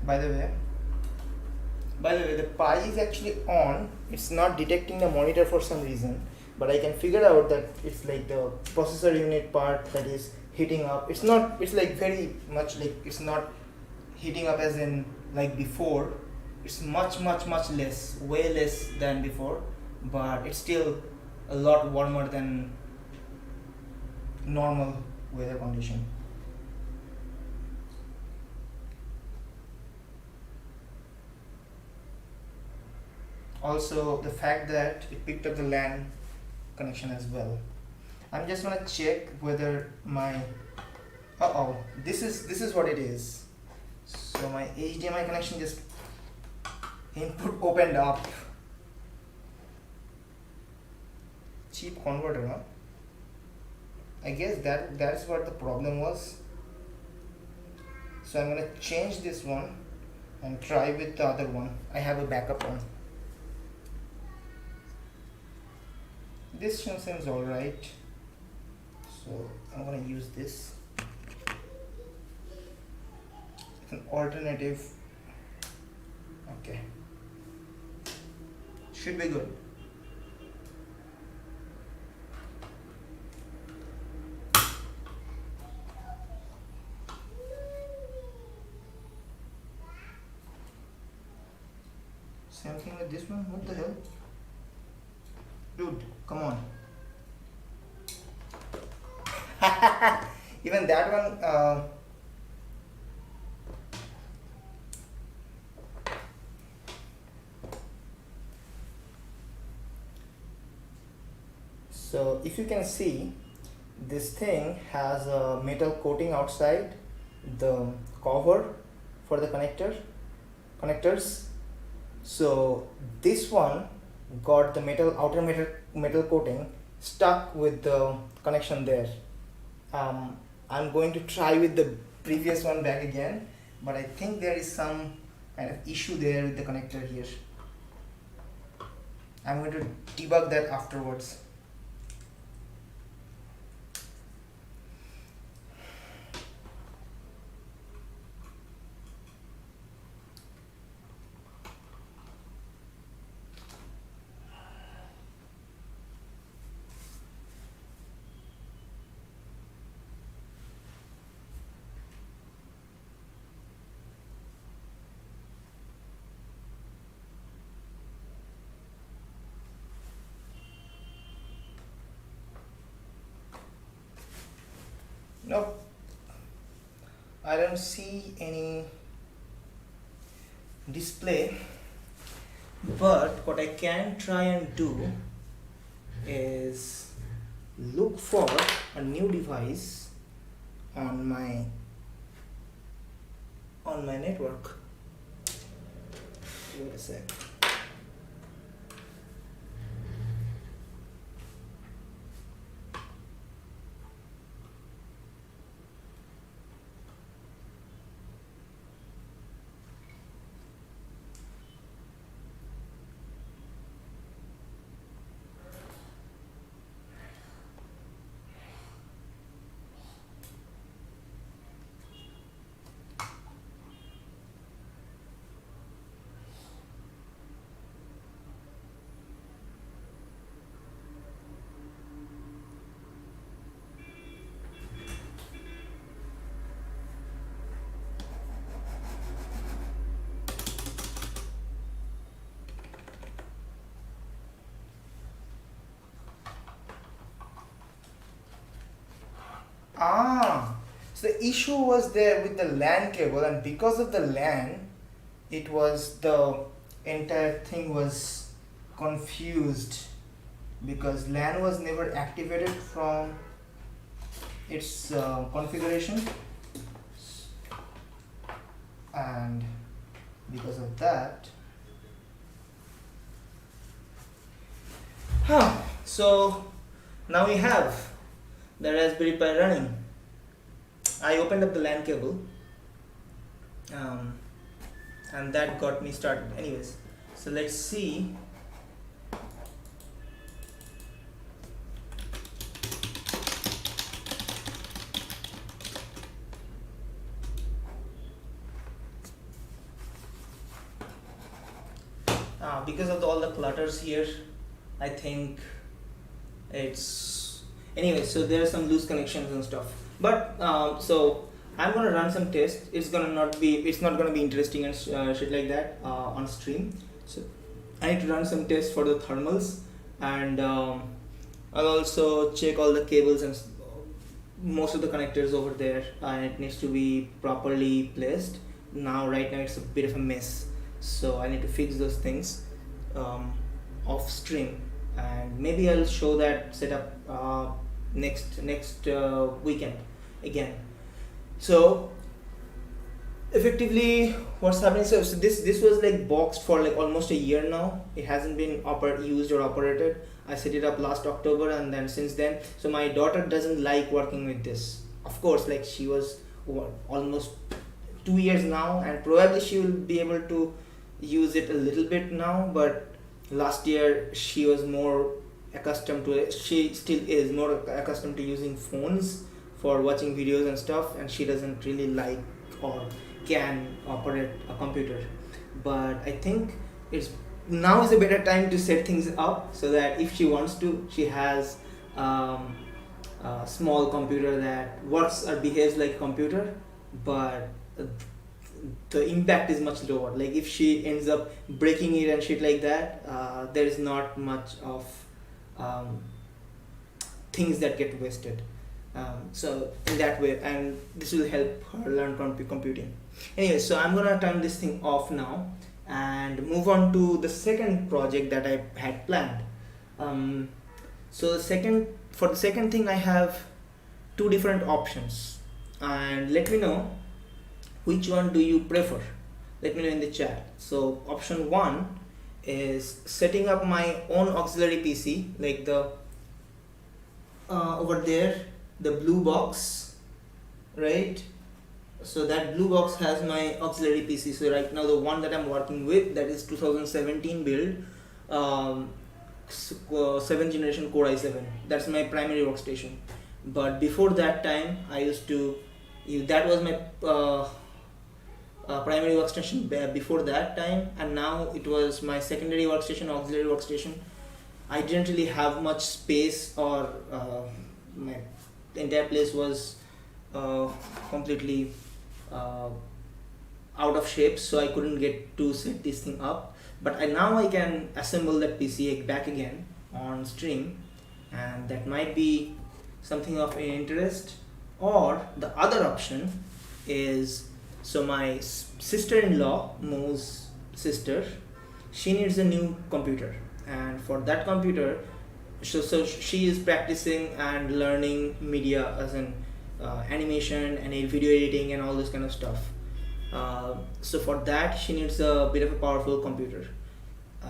By the way, the Pi is actually on. It's not detecting the monitor for some reason, but I can figure out that it's like the processor unit part that is heating up. It's not. It's like very much like it's not heating up as in like before. It's much less, way less than before, but it's still a lot warmer than normal weather condition. Also, the fact that it picked up the LAN connection as well. I'm just gonna check whether my this is what it is. So my HDMI connection just input opened up. Cheap converter, huh? I guess that's what the problem was. So I'm gonna change this one and try with the other one. I have a backup one. This seems alright, so I'm gonna use this. It's an alternative. Okay, should be good. Same thing with this one. What the hell? Dude, come on. Even that one, so if you can see, this thing has a metal coating outside the cover for the connectors. So this one got the outer metal coating stuck with the connection there. I'm going to try with the previous one back again, but I think there is some kind of issue there with the connector here. I'm going to debug that afterwards. Nope, I don't see any display, but what I can try and do is look for a new device on my network. Wait a sec. Ah, so the issue was there with the LAN cable, and because of the LAN, it was the entire thing was confused because LAN was never activated from its configuration, and because of that, so now we have the Raspberry Pi running. I opened up the LAN cable, and that got me started. Anyways, so let's see. Because of all the clutters here, I think it's anyway. So there are some loose connections and stuff. But so I'm gonna run some tests. It's not gonna be interesting and shit like that on stream. So I need to run some tests for the thermals, and I'll also check all the cables and most of the connectors over there, and it needs to be properly placed. Right now it's a bit of a mess, so I need to fix those things off stream, and maybe I'll show that setup next weekend again. So effectively what's happening, so this was like boxed for like almost a year now. It hasn't been used or operated. I set it up last October, and then since then, so my daughter doesn't like working with this. Of course, like she was almost 2 years now, and probably she will be able to use it a little bit now, but last year she was more accustomed to it. She still is more accustomed to using phones for watching videos and stuff, and she doesn't really like or can operate a computer. But I think now is a better time to set things up so that if she wants to, she has a small computer that works or behaves like a computer, but the impact is much lower. Like if she ends up breaking it and shit like that, there is not much of things that get wasted. So in that way, and this will help her learn computing. Anyway, so I'm gonna turn this thing off now and move on to the second project that I had planned. So for the second thing, I have two different options, and let me know which one do you prefer. Let me know in the chat. So option one is setting up my own auxiliary PC, like the over there, the blue box, right? So that blue box has my auxiliary PC. So right now the one that I'm working with, that is 2017 build, 7th generation Core i7. That's my primary workstation. But before that time, I used to that was my primary workstation before that time, and now it was my secondary workstation, auxiliary workstation. I didn't really have much space, or my entire place was completely out of shape, so I couldn't get to set this thing up. But now I can assemble that PC back again on stream, and that might be something of interest. Or the other option is, so my sister-in-law, Mo's sister, she needs a new computer, and for that computer, so she is practicing and learning media, as in animation and video editing and all this kind of stuff. So for that, she needs a bit of a powerful computer.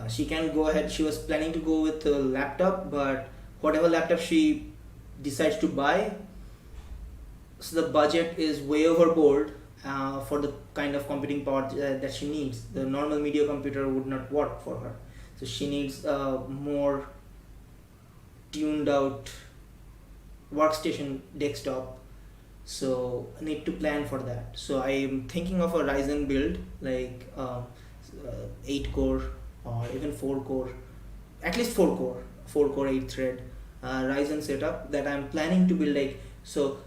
She can go ahead, she was planning to go with a laptop, but whatever laptop she decides to buy, so the budget is way overboard for the kind of computing power that she needs. The normal media computer would not work for her, so she needs a more tuned out workstation desktop. So I need to plan for that. So I am thinking of a Ryzen build, like 8 core or even 4 core, at least 4 core 8 thread Ryzen setup that I'm planning to build. Like, so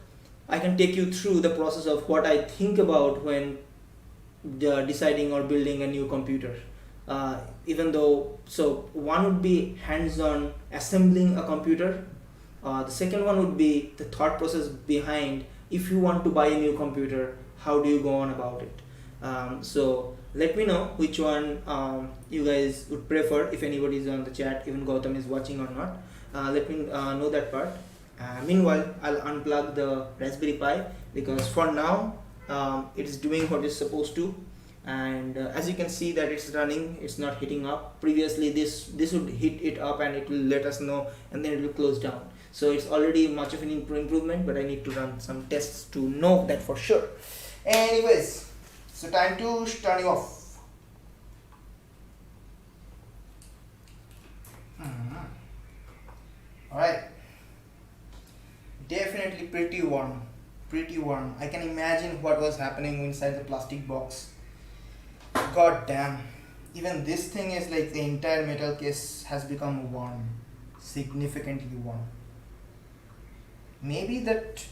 I can take you through the process of what I think about when deciding or building a new computer. Even though, so one would be hands-on assembling a computer, The second one would be the thought process behind, if you want to buy a new computer, how do you go on about it. So let me know which one you guys would prefer, if anybody is on the chat, even Gautam is watching or not. Let me know that part. Meanwhile, I'll unplug the Raspberry Pi, because for now it is doing what it's supposed to. And as you can see that it's running, it's not hitting up. Previously this would hit it up and it will let us know, and then it will close down. So it's already much of an improvement, but I need to run some tests to know that for sure. Anyways, so time to turn you off. Alright, definitely pretty warm, pretty warm. I can imagine what was happening inside the plastic box. God damn, even this thing is like, the entire metal case has become warm, significantly warm. Maybe that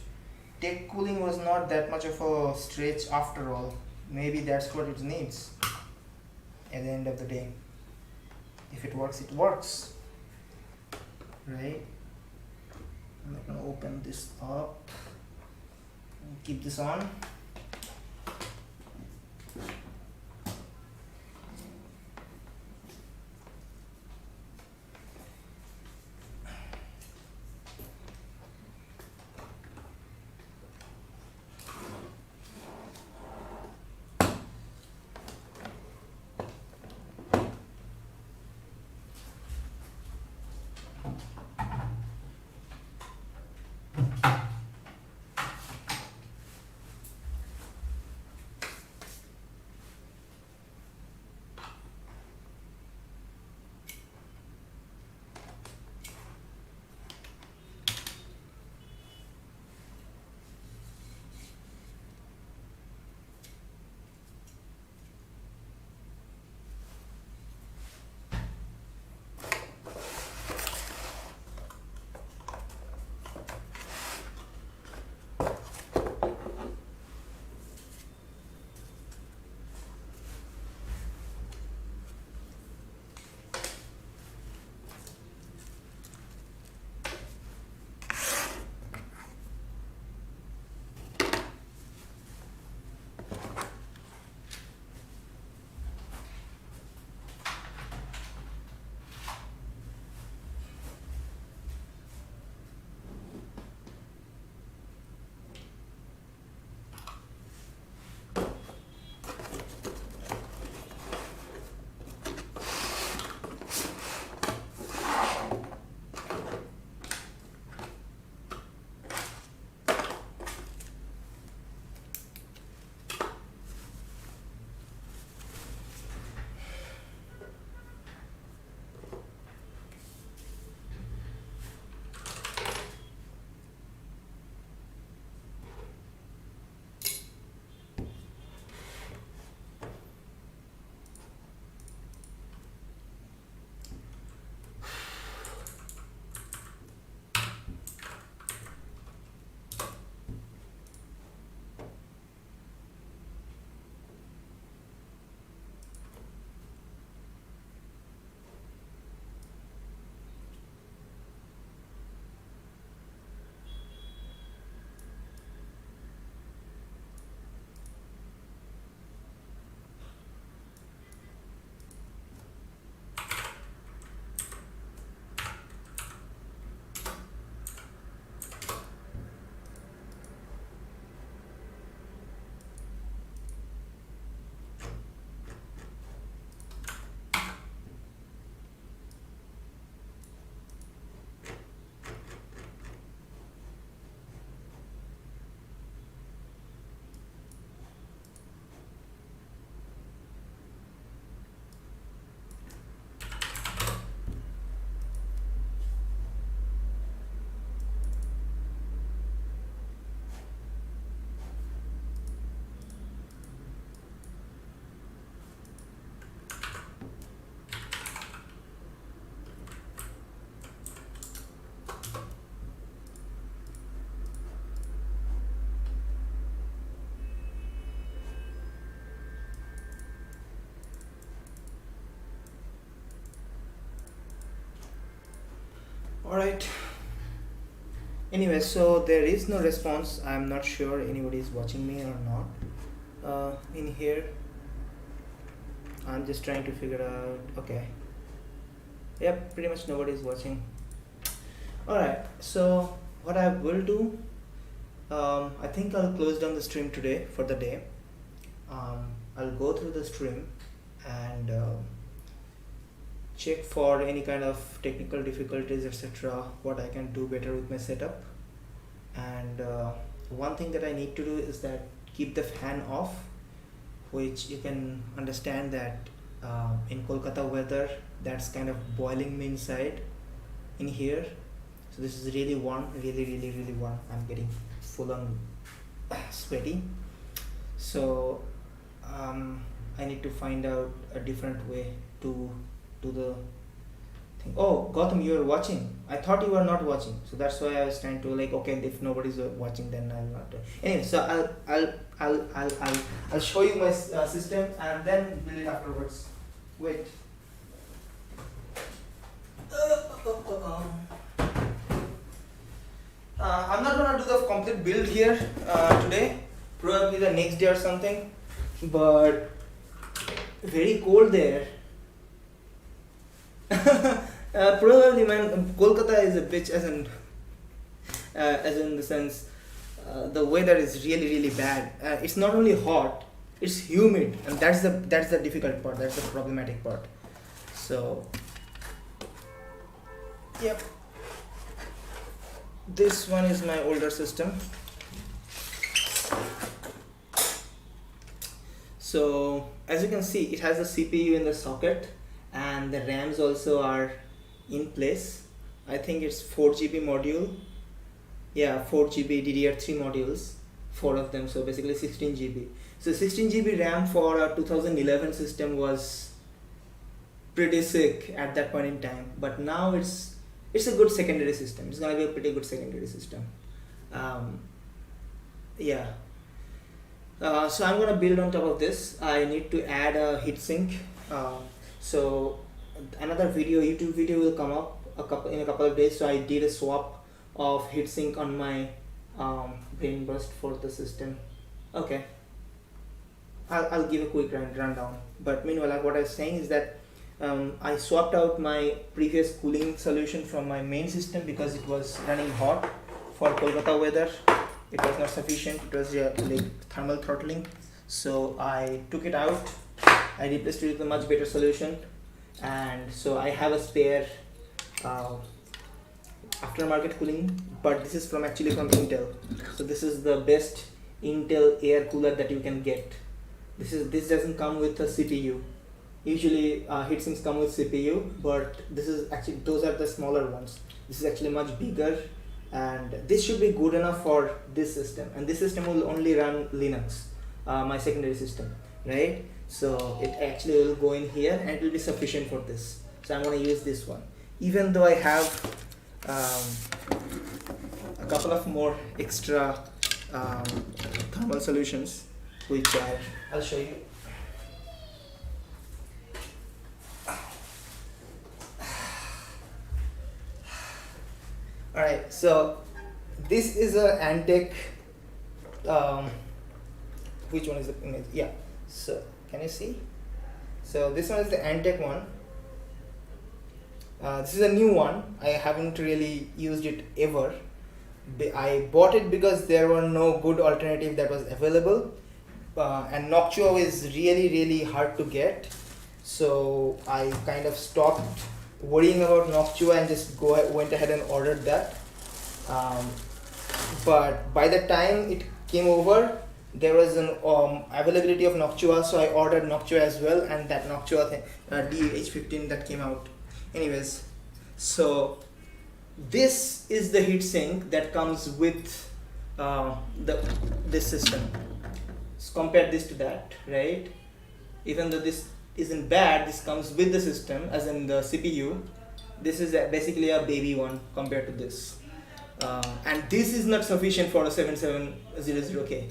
tech cooling was not that much of a stretch after all. Maybe that's what it needs at the end of the day. If it works, it works, right? I'm not gonna open this up, keep this on. Alright, Anyway, so there is no response. I'm not sure anybody is watching me or not. In here, I'm just trying to figure out. Okay. Yep, pretty much nobody is watching. Alright, so what I will do, I think I'll close down the stream today for the day. I'll go through the stream and check for any kind of technical difficulties, etc. What I can do better with my setup. And one thing that I need to do is that keep the fan off, which you can understand that in Kolkata weather that's kind of boiling me inside in here. So this is really warm, really warm. I'm getting full on sweaty. So I need to find out a different way to do the thing. Oh, Gautam, you are watching. I thought you were not watching, so that's why I was trying to like, okay, if nobody's watching, then I'll not. Anyway, so I'll show you my system and then build it afterwards. Wait. I'm not gonna do the complete build here today. Probably the next day or something. But very cold there. Probably, man. Kolkata is a bitch, as in the sense, the weather is really bad. It's not only hot, it's humid, and that's the difficult part. That's the problematic part. So, yep. This one is my older system. So as you can see, it has a CPU in the socket and the RAMs also are in place. I think it's 4 GB module. Yeah, 4 GB DDR3 modules, 4 of them, so basically 16 GB. So 16 GB RAM for a 2011 system was pretty sick at that point in time, but now it's a good secondary system. It's gonna be a pretty good secondary system. Yeah. So I'm gonna build on top of this. I need to add a heatsink. So another YouTube video will come up in a couple of days. So I did a swap of heatsink on my brain burst for the system. Okay. I'll give a quick rundown. But meanwhile, what I was saying is that I swapped out my previous cooling solution from my main system because it was running hot for Kolkata weather. It was not sufficient. It was like thermal throttling. So I took it out. I replaced it with a much better solution, and so I have a spare aftermarket cooling. But this is actually from Intel. So this is the best Intel air cooler that you can get. This doesn't come with a CPU. Usually heatsinks come with CPU, but this is actually, those are the smaller ones. This is actually much bigger, and this should be good enough for this system. And this system will only run Linux, my secondary system, right? So it actually will go in here and it will be sufficient for this. So I'm going to use this one, even though I have a couple of more extra thermal solutions, which I'll show you. Alright, so this is a Antec, which one is the image? Yeah, so can you see? So this one is the Antec one. This is a new one. I haven't really used it ever. I bought it because there were no good alternative that was available, and Noctua is really hard to get. So I kind of stopped worrying about Noctua and just went ahead and ordered that. But by the time it came over, there was an availability of Noctua, so I ordered Noctua as well, and that Noctua DH15 that came out. Anyways, so this is the heatsink that comes with this system. So compare this to that, right? Even though this isn't bad, this comes with the system, as in the CPU. This is basically a baby one compared to this, and this is not sufficient for a 7700K.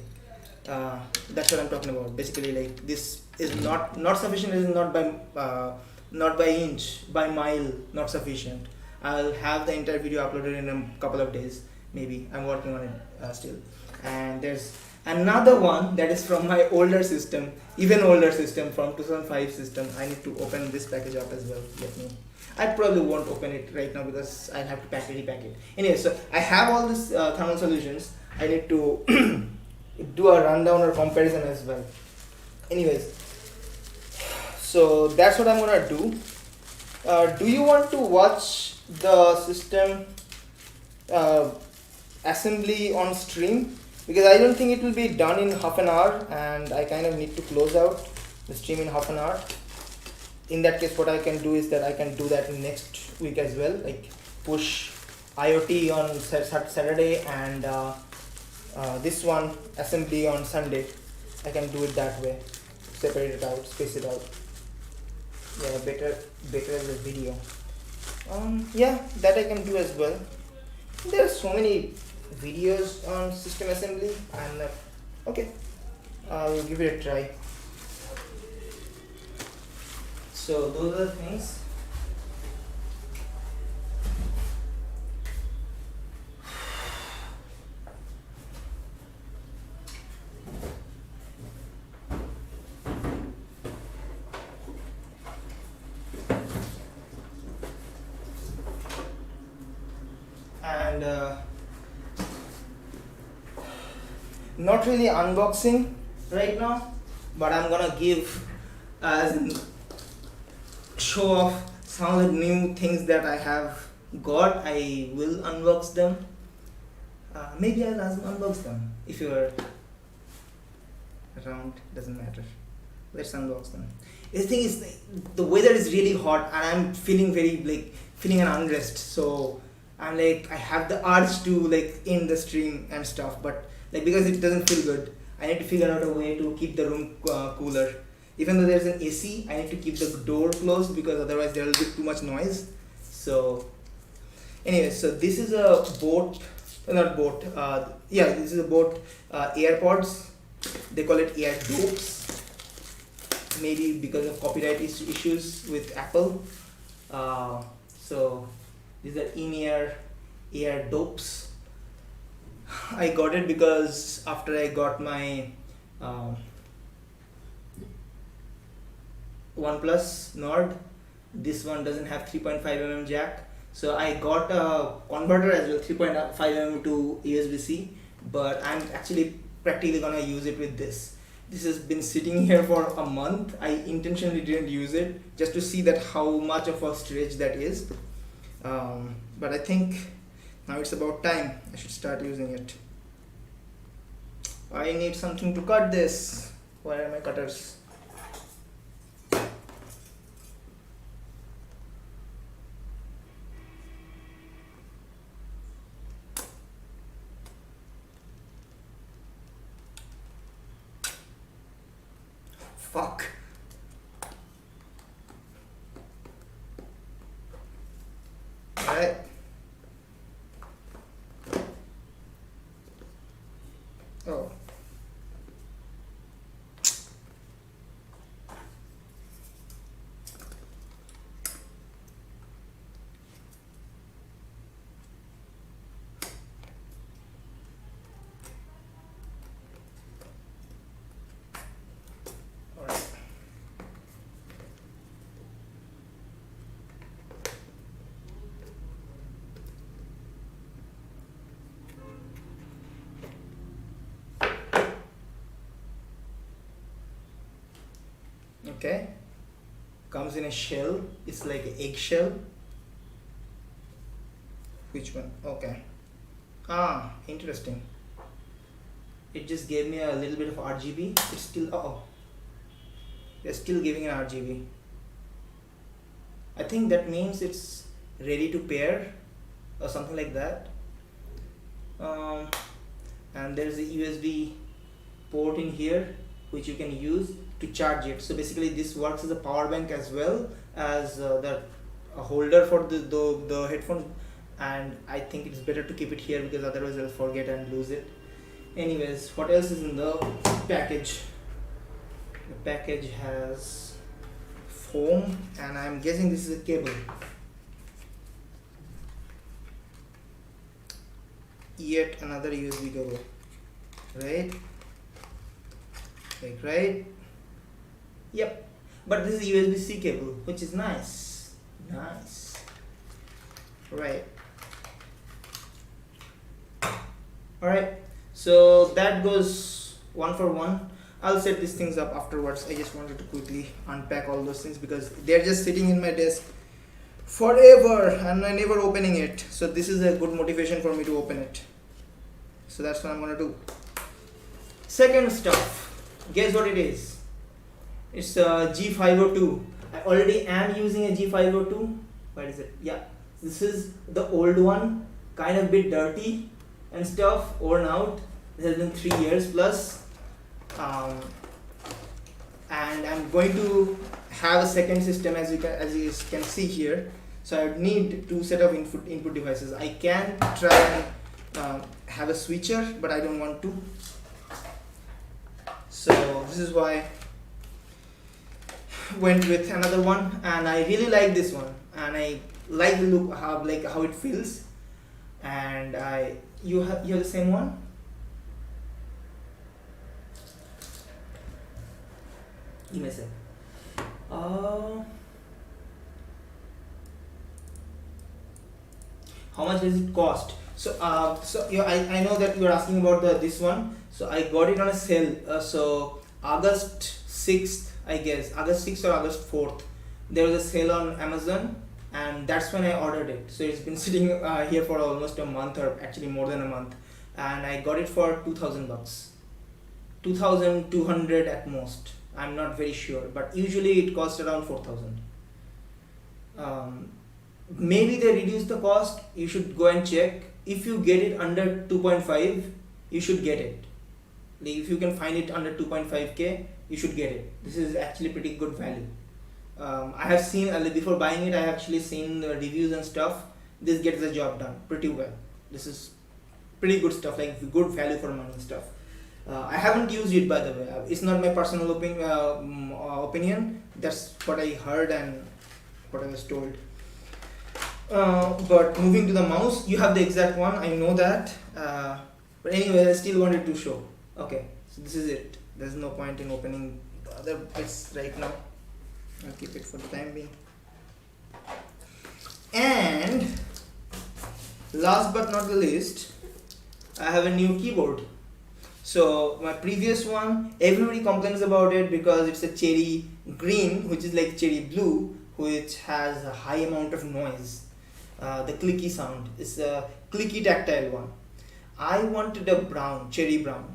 That's what I'm talking about. Basically, like, this is not sufficient. Is not by inch, by mile, not sufficient. I'll have the entire video uploaded in a couple of days, maybe I'm working on it still. And there's another one that is from my older system, even older system, from 2005 system. I need to open this package up as well. Let me. I probably won't open it right now because I'll have to repack it. Anyway, so I have all these thermal solutions. I need to do a rundown or comparison as well. Anyways, so that's what I'm gonna do. Do you want to watch the system assembly on stream? Because I don't think it will be done in half an hour, and I kind of need to close out the stream in half an hour. In that case, what I can do is that I can do that next week as well, like push IoT on Saturday and this one assembly on Sunday. I can do it that way, separate it out, space it out. Yeah, better as a video. Yeah, that I can do as well. There are so many videos on system assembly, and okay, I'll give it a try. So those are the things. And not really unboxing right now, but I'm gonna give as in show off some of the new things that I have got. I will unbox them. Maybe I'll unbox them if you're around. Doesn't matter. Let's unbox them. The thing is, the weather is really hot, and I'm feeling feeling an unrest. So I'm like, I have the urge to end the stream and stuff, but because it doesn't feel good, I need to figure out a way to keep the room cooler. Even though there's an AC, I need to keep the door closed because otherwise there will be too much noise. So anyway, so this is a boat, not boat, yeah, this is a boat AirPods. They call it Air Dopes, maybe because of copyright issues with Apple. So these are in-ear Air Dopes. I got it because after I got my OnePlus Nord, this one doesn't have 3.5mm jack, so I got a converter as well, 3.5mm to USB-C, but I'm actually practically gonna use it with this. This has been sitting here for a month. I intentionally didn't use it just to see that how much of a stretch that is, but I think now it's about time I should start using it. I need something to cut this. Where are my cutters? Fuck. Alright. Oh. Alright. Okay, comes in a shell. It's like an eggshell. Which one? Okay. Interesting. It just gave me a little bit of RGB. It's still they're still giving an RGB. I think that means it's ready to pair or something like that. And there's a USB port in here which you can use to charge it. So basically this works as a power bank as well as a holder for the headphones, and I think it's better to keep it here because otherwise I'll forget and lose it. Anyways, what else is in the package? The package has foam, and I'm guessing this is a cable. yet another USB cable, right? Like right? Yep. But this is USB-C cable, which is nice. Nice. Right. Alright. So that goes one for one. I'll set these things up afterwards. I just wanted to quickly unpack all those things because they're just sitting in my desk forever and I'm never opening it. So this is a good motivation for me to open it. So that's what I'm gonna do. Second stuff. Guess what it is? It's a G502. I already am using a G502. Where is it? Yeah. This is the old one. Kind of bit dirty and stuff, worn out. It has been 3 years plus. And I'm going to have a second system as you can see here. So I need 2 set of input devices. I can try and have a switcher, but I don't want to. So this is why I went with another one, and I really like this one, and I like the look, how it feels. And you have the same one. Give me a sec. How much does it cost? So I know that you are asking about this one. So I got it on a sale. So August 6th, I guess, August 6th or August 4th, there was a sale on Amazon, and that's when I ordered it. So it's been sitting here for almost a month, or actually more than a month, and I got it for 2,000 bucks, 2,200 at most. I'm not very sure, but usually it costs around 4,000. Maybe they reduce the cost. You should go and check. If you get it under 2.5, you should get it. Like if you can find it under 2.5k, you should get it. This is actually pretty good value. I have seen, before buying it, I have actually seen the reviews and stuff. This gets the job done pretty well. This is pretty good stuff, like good value for money stuff. I haven't used it, by the way. It's not my personal opinion. That's what I heard and what I was told. But moving to the mouse, you have the exact one, I know that. But anyway, I still wanted to show. Okay, so this is it. There's no point in opening the other bits right now. I'll keep it for the time being. And last but not the least, I have a new keyboard. So my previous one, everybody complains about it because it's a cherry green, which is like cherry blue, which has a high amount of noise. The clicky sound is a clicky tactile one. I wanted a brown, cherry brown,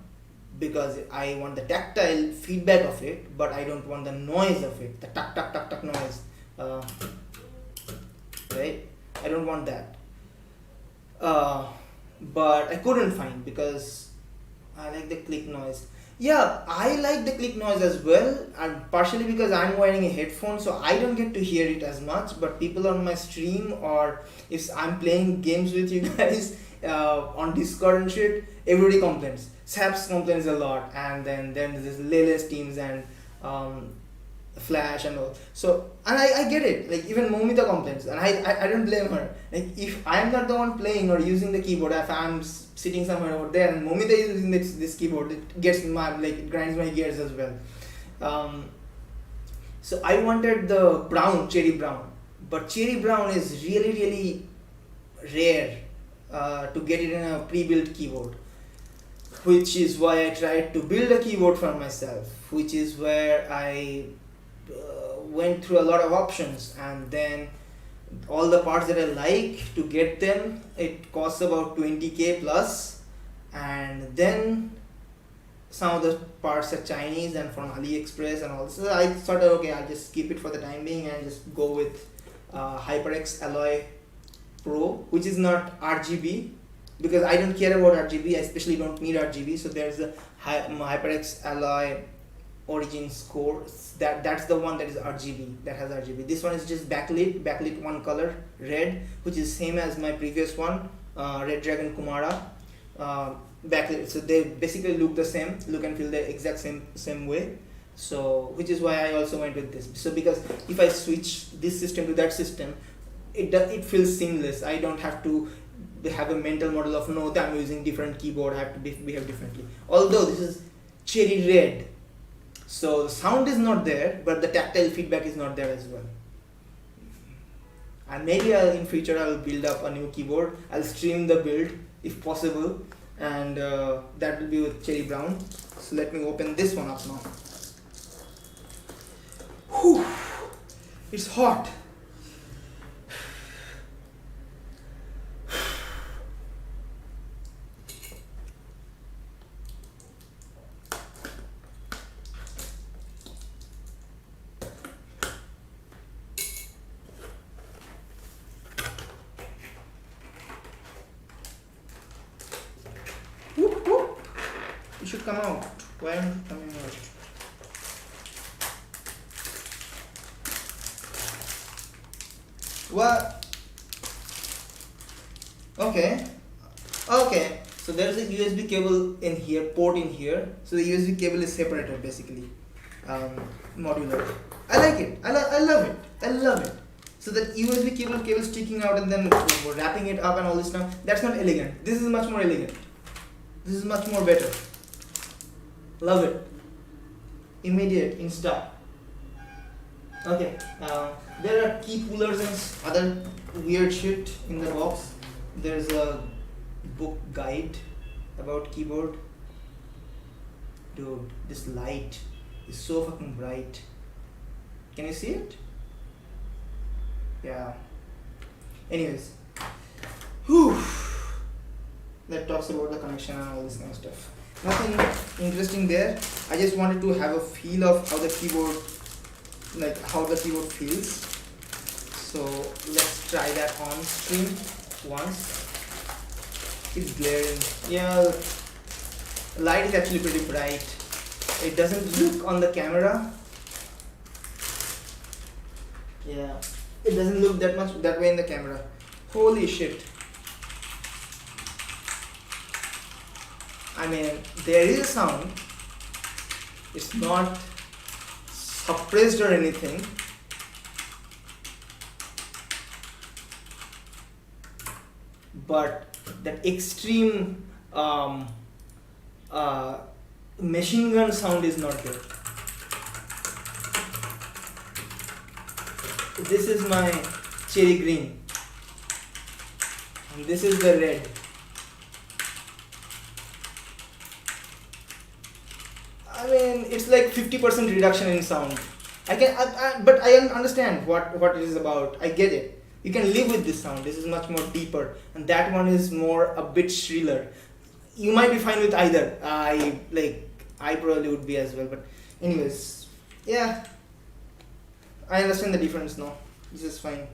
because I want the tactile feedback of it, but I don't want the noise of it, the tuck tuck tuck tuck noise. Right? I don't want that. But I couldn't find, because I like the click noise. Yeah, I like the click noise as well, and partially because I'm wearing a headphone, so I don't get to hear it as much. But people on my stream, or if I'm playing games with you guys on Discord and shit, everybody complains. Saps complains a lot, and then there's Lele's teams and Flash and all. So, and I get it. Like even Momita complains, and I don't blame her. Like if I'm not the one playing or using the keyboard, if I'm sitting somewhere over there and Momita is using this keyboard, it gets my, like, it grinds my gears as well. So I wanted the brown, cherry brown, but cherry brown is really rare to get it in a pre-built keyboard, which is why I tried to build a keyboard for myself, which is where I went through a lot of options, and then all the parts that I like, to get them, it costs about 20k plus, and then some of the parts are Chinese and from AliExpress and all this. So I thought, okay, I'll just keep it for the time being and just go with HyperX Alloy Pro, which is not RGB, because I don't care about RGB. I especially don't need RGB. So there's a HyperX Alloy Origins Core. That's the one that is RGB, that has RGB. This one is just backlit one color, red, which is same as my previous one, Red Dragon Kumara. Backlit, so they basically look the same, look and feel the exact same way. So which is why I also went with this. So because if I switch this system to that system, it feels seamless. I don't have to they have a mental model of no, I'm using different keyboard, I have to behave differently. Although this is cherry red, so the sound is not there, but the tactile feedback is not there as well. And maybe in future I'll build up a new keyboard. I'll stream the build if possible, and that will be with cherry brown. So let me open this one up now. Whew, it's hot. Whoop, whoop. You should come out. Why aren't you coming out? What? Okay. Okay. So there is a USB cable in here, port in here. So the USB cable is separated basically. Modular. I like it. I love it. I love it. So that USB cable sticking out and then wrapping it up and all this stuff. That's not elegant. This is much more elegant. This is much more better. Love it. Immediate, insta. Okay. There are key pullers and other weird shit in the box. There's a book guide about keyboard. Dude, this light is so fucking bright. Can you see it? Yeah. Anyways. Whew. That talks about the connection and all this kind of stuff. Nothing interesting there. I just wanted to have a feel of how the keyboard, like how the keyboard feels. So let's try that on stream once. It's glaring. Yeah, light is actually pretty bright. It doesn't look on the camera. Yeah, it doesn't look that way in the camera. Holy shit. I mean, there is a sound. It's not suppressed or anything. But that extreme machine gun sound is not there. This is my cherry green. And this is the red. I mean, it's like 50% reduction in sound. But I understand what it is about. I get it. You can live with this sound. This is much more deeper, and that one is more a bit shriller. You might be fine with either. I probably would be as well. But anyways, yeah, I understand the difference now. This is fine.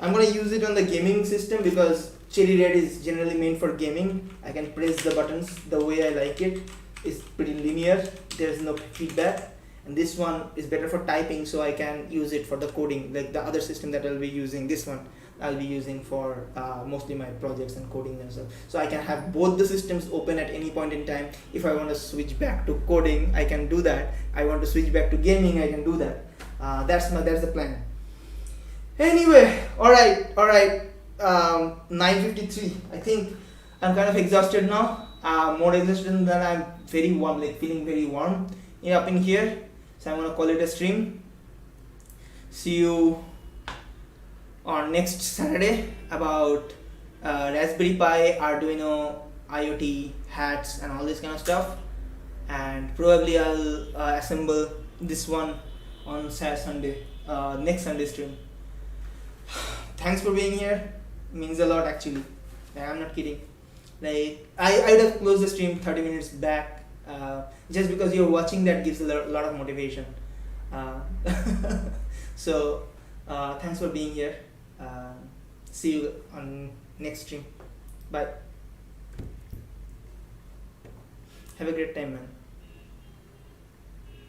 I'm gonna use it on the gaming system because cherry red is generally meant for gaming. I can press the buttons the way I like it. It's pretty linear. There's no feedback. And this one is better for typing, so I can use it for the coding. Like the other system that I'll be using, this one I'll be using for mostly my projects and coding and stuff. So I can have both the systems open at any point in time. If I want to switch back to coding, I can do that. I want to switch back to gaming, I can do that. That's the plan. Anyway, all right. 9:53. I think I'm kind of exhausted now. More exhausted than I'm very warm, like feeling very warm up in here. So I'm gonna call it a stream. See you on next Saturday about Raspberry Pi, Arduino, IoT, hats, and all this kind of stuff. And probably I'll assemble this one on Sunday, next Sunday stream. Thanks for being here. It means a lot actually. I'm not kidding. Like I would have closed the stream 30 minutes back. Just because you're watching, that gives a lot of motivation. So thanks for being here. See you on next stream. Bye. Have a great time, man.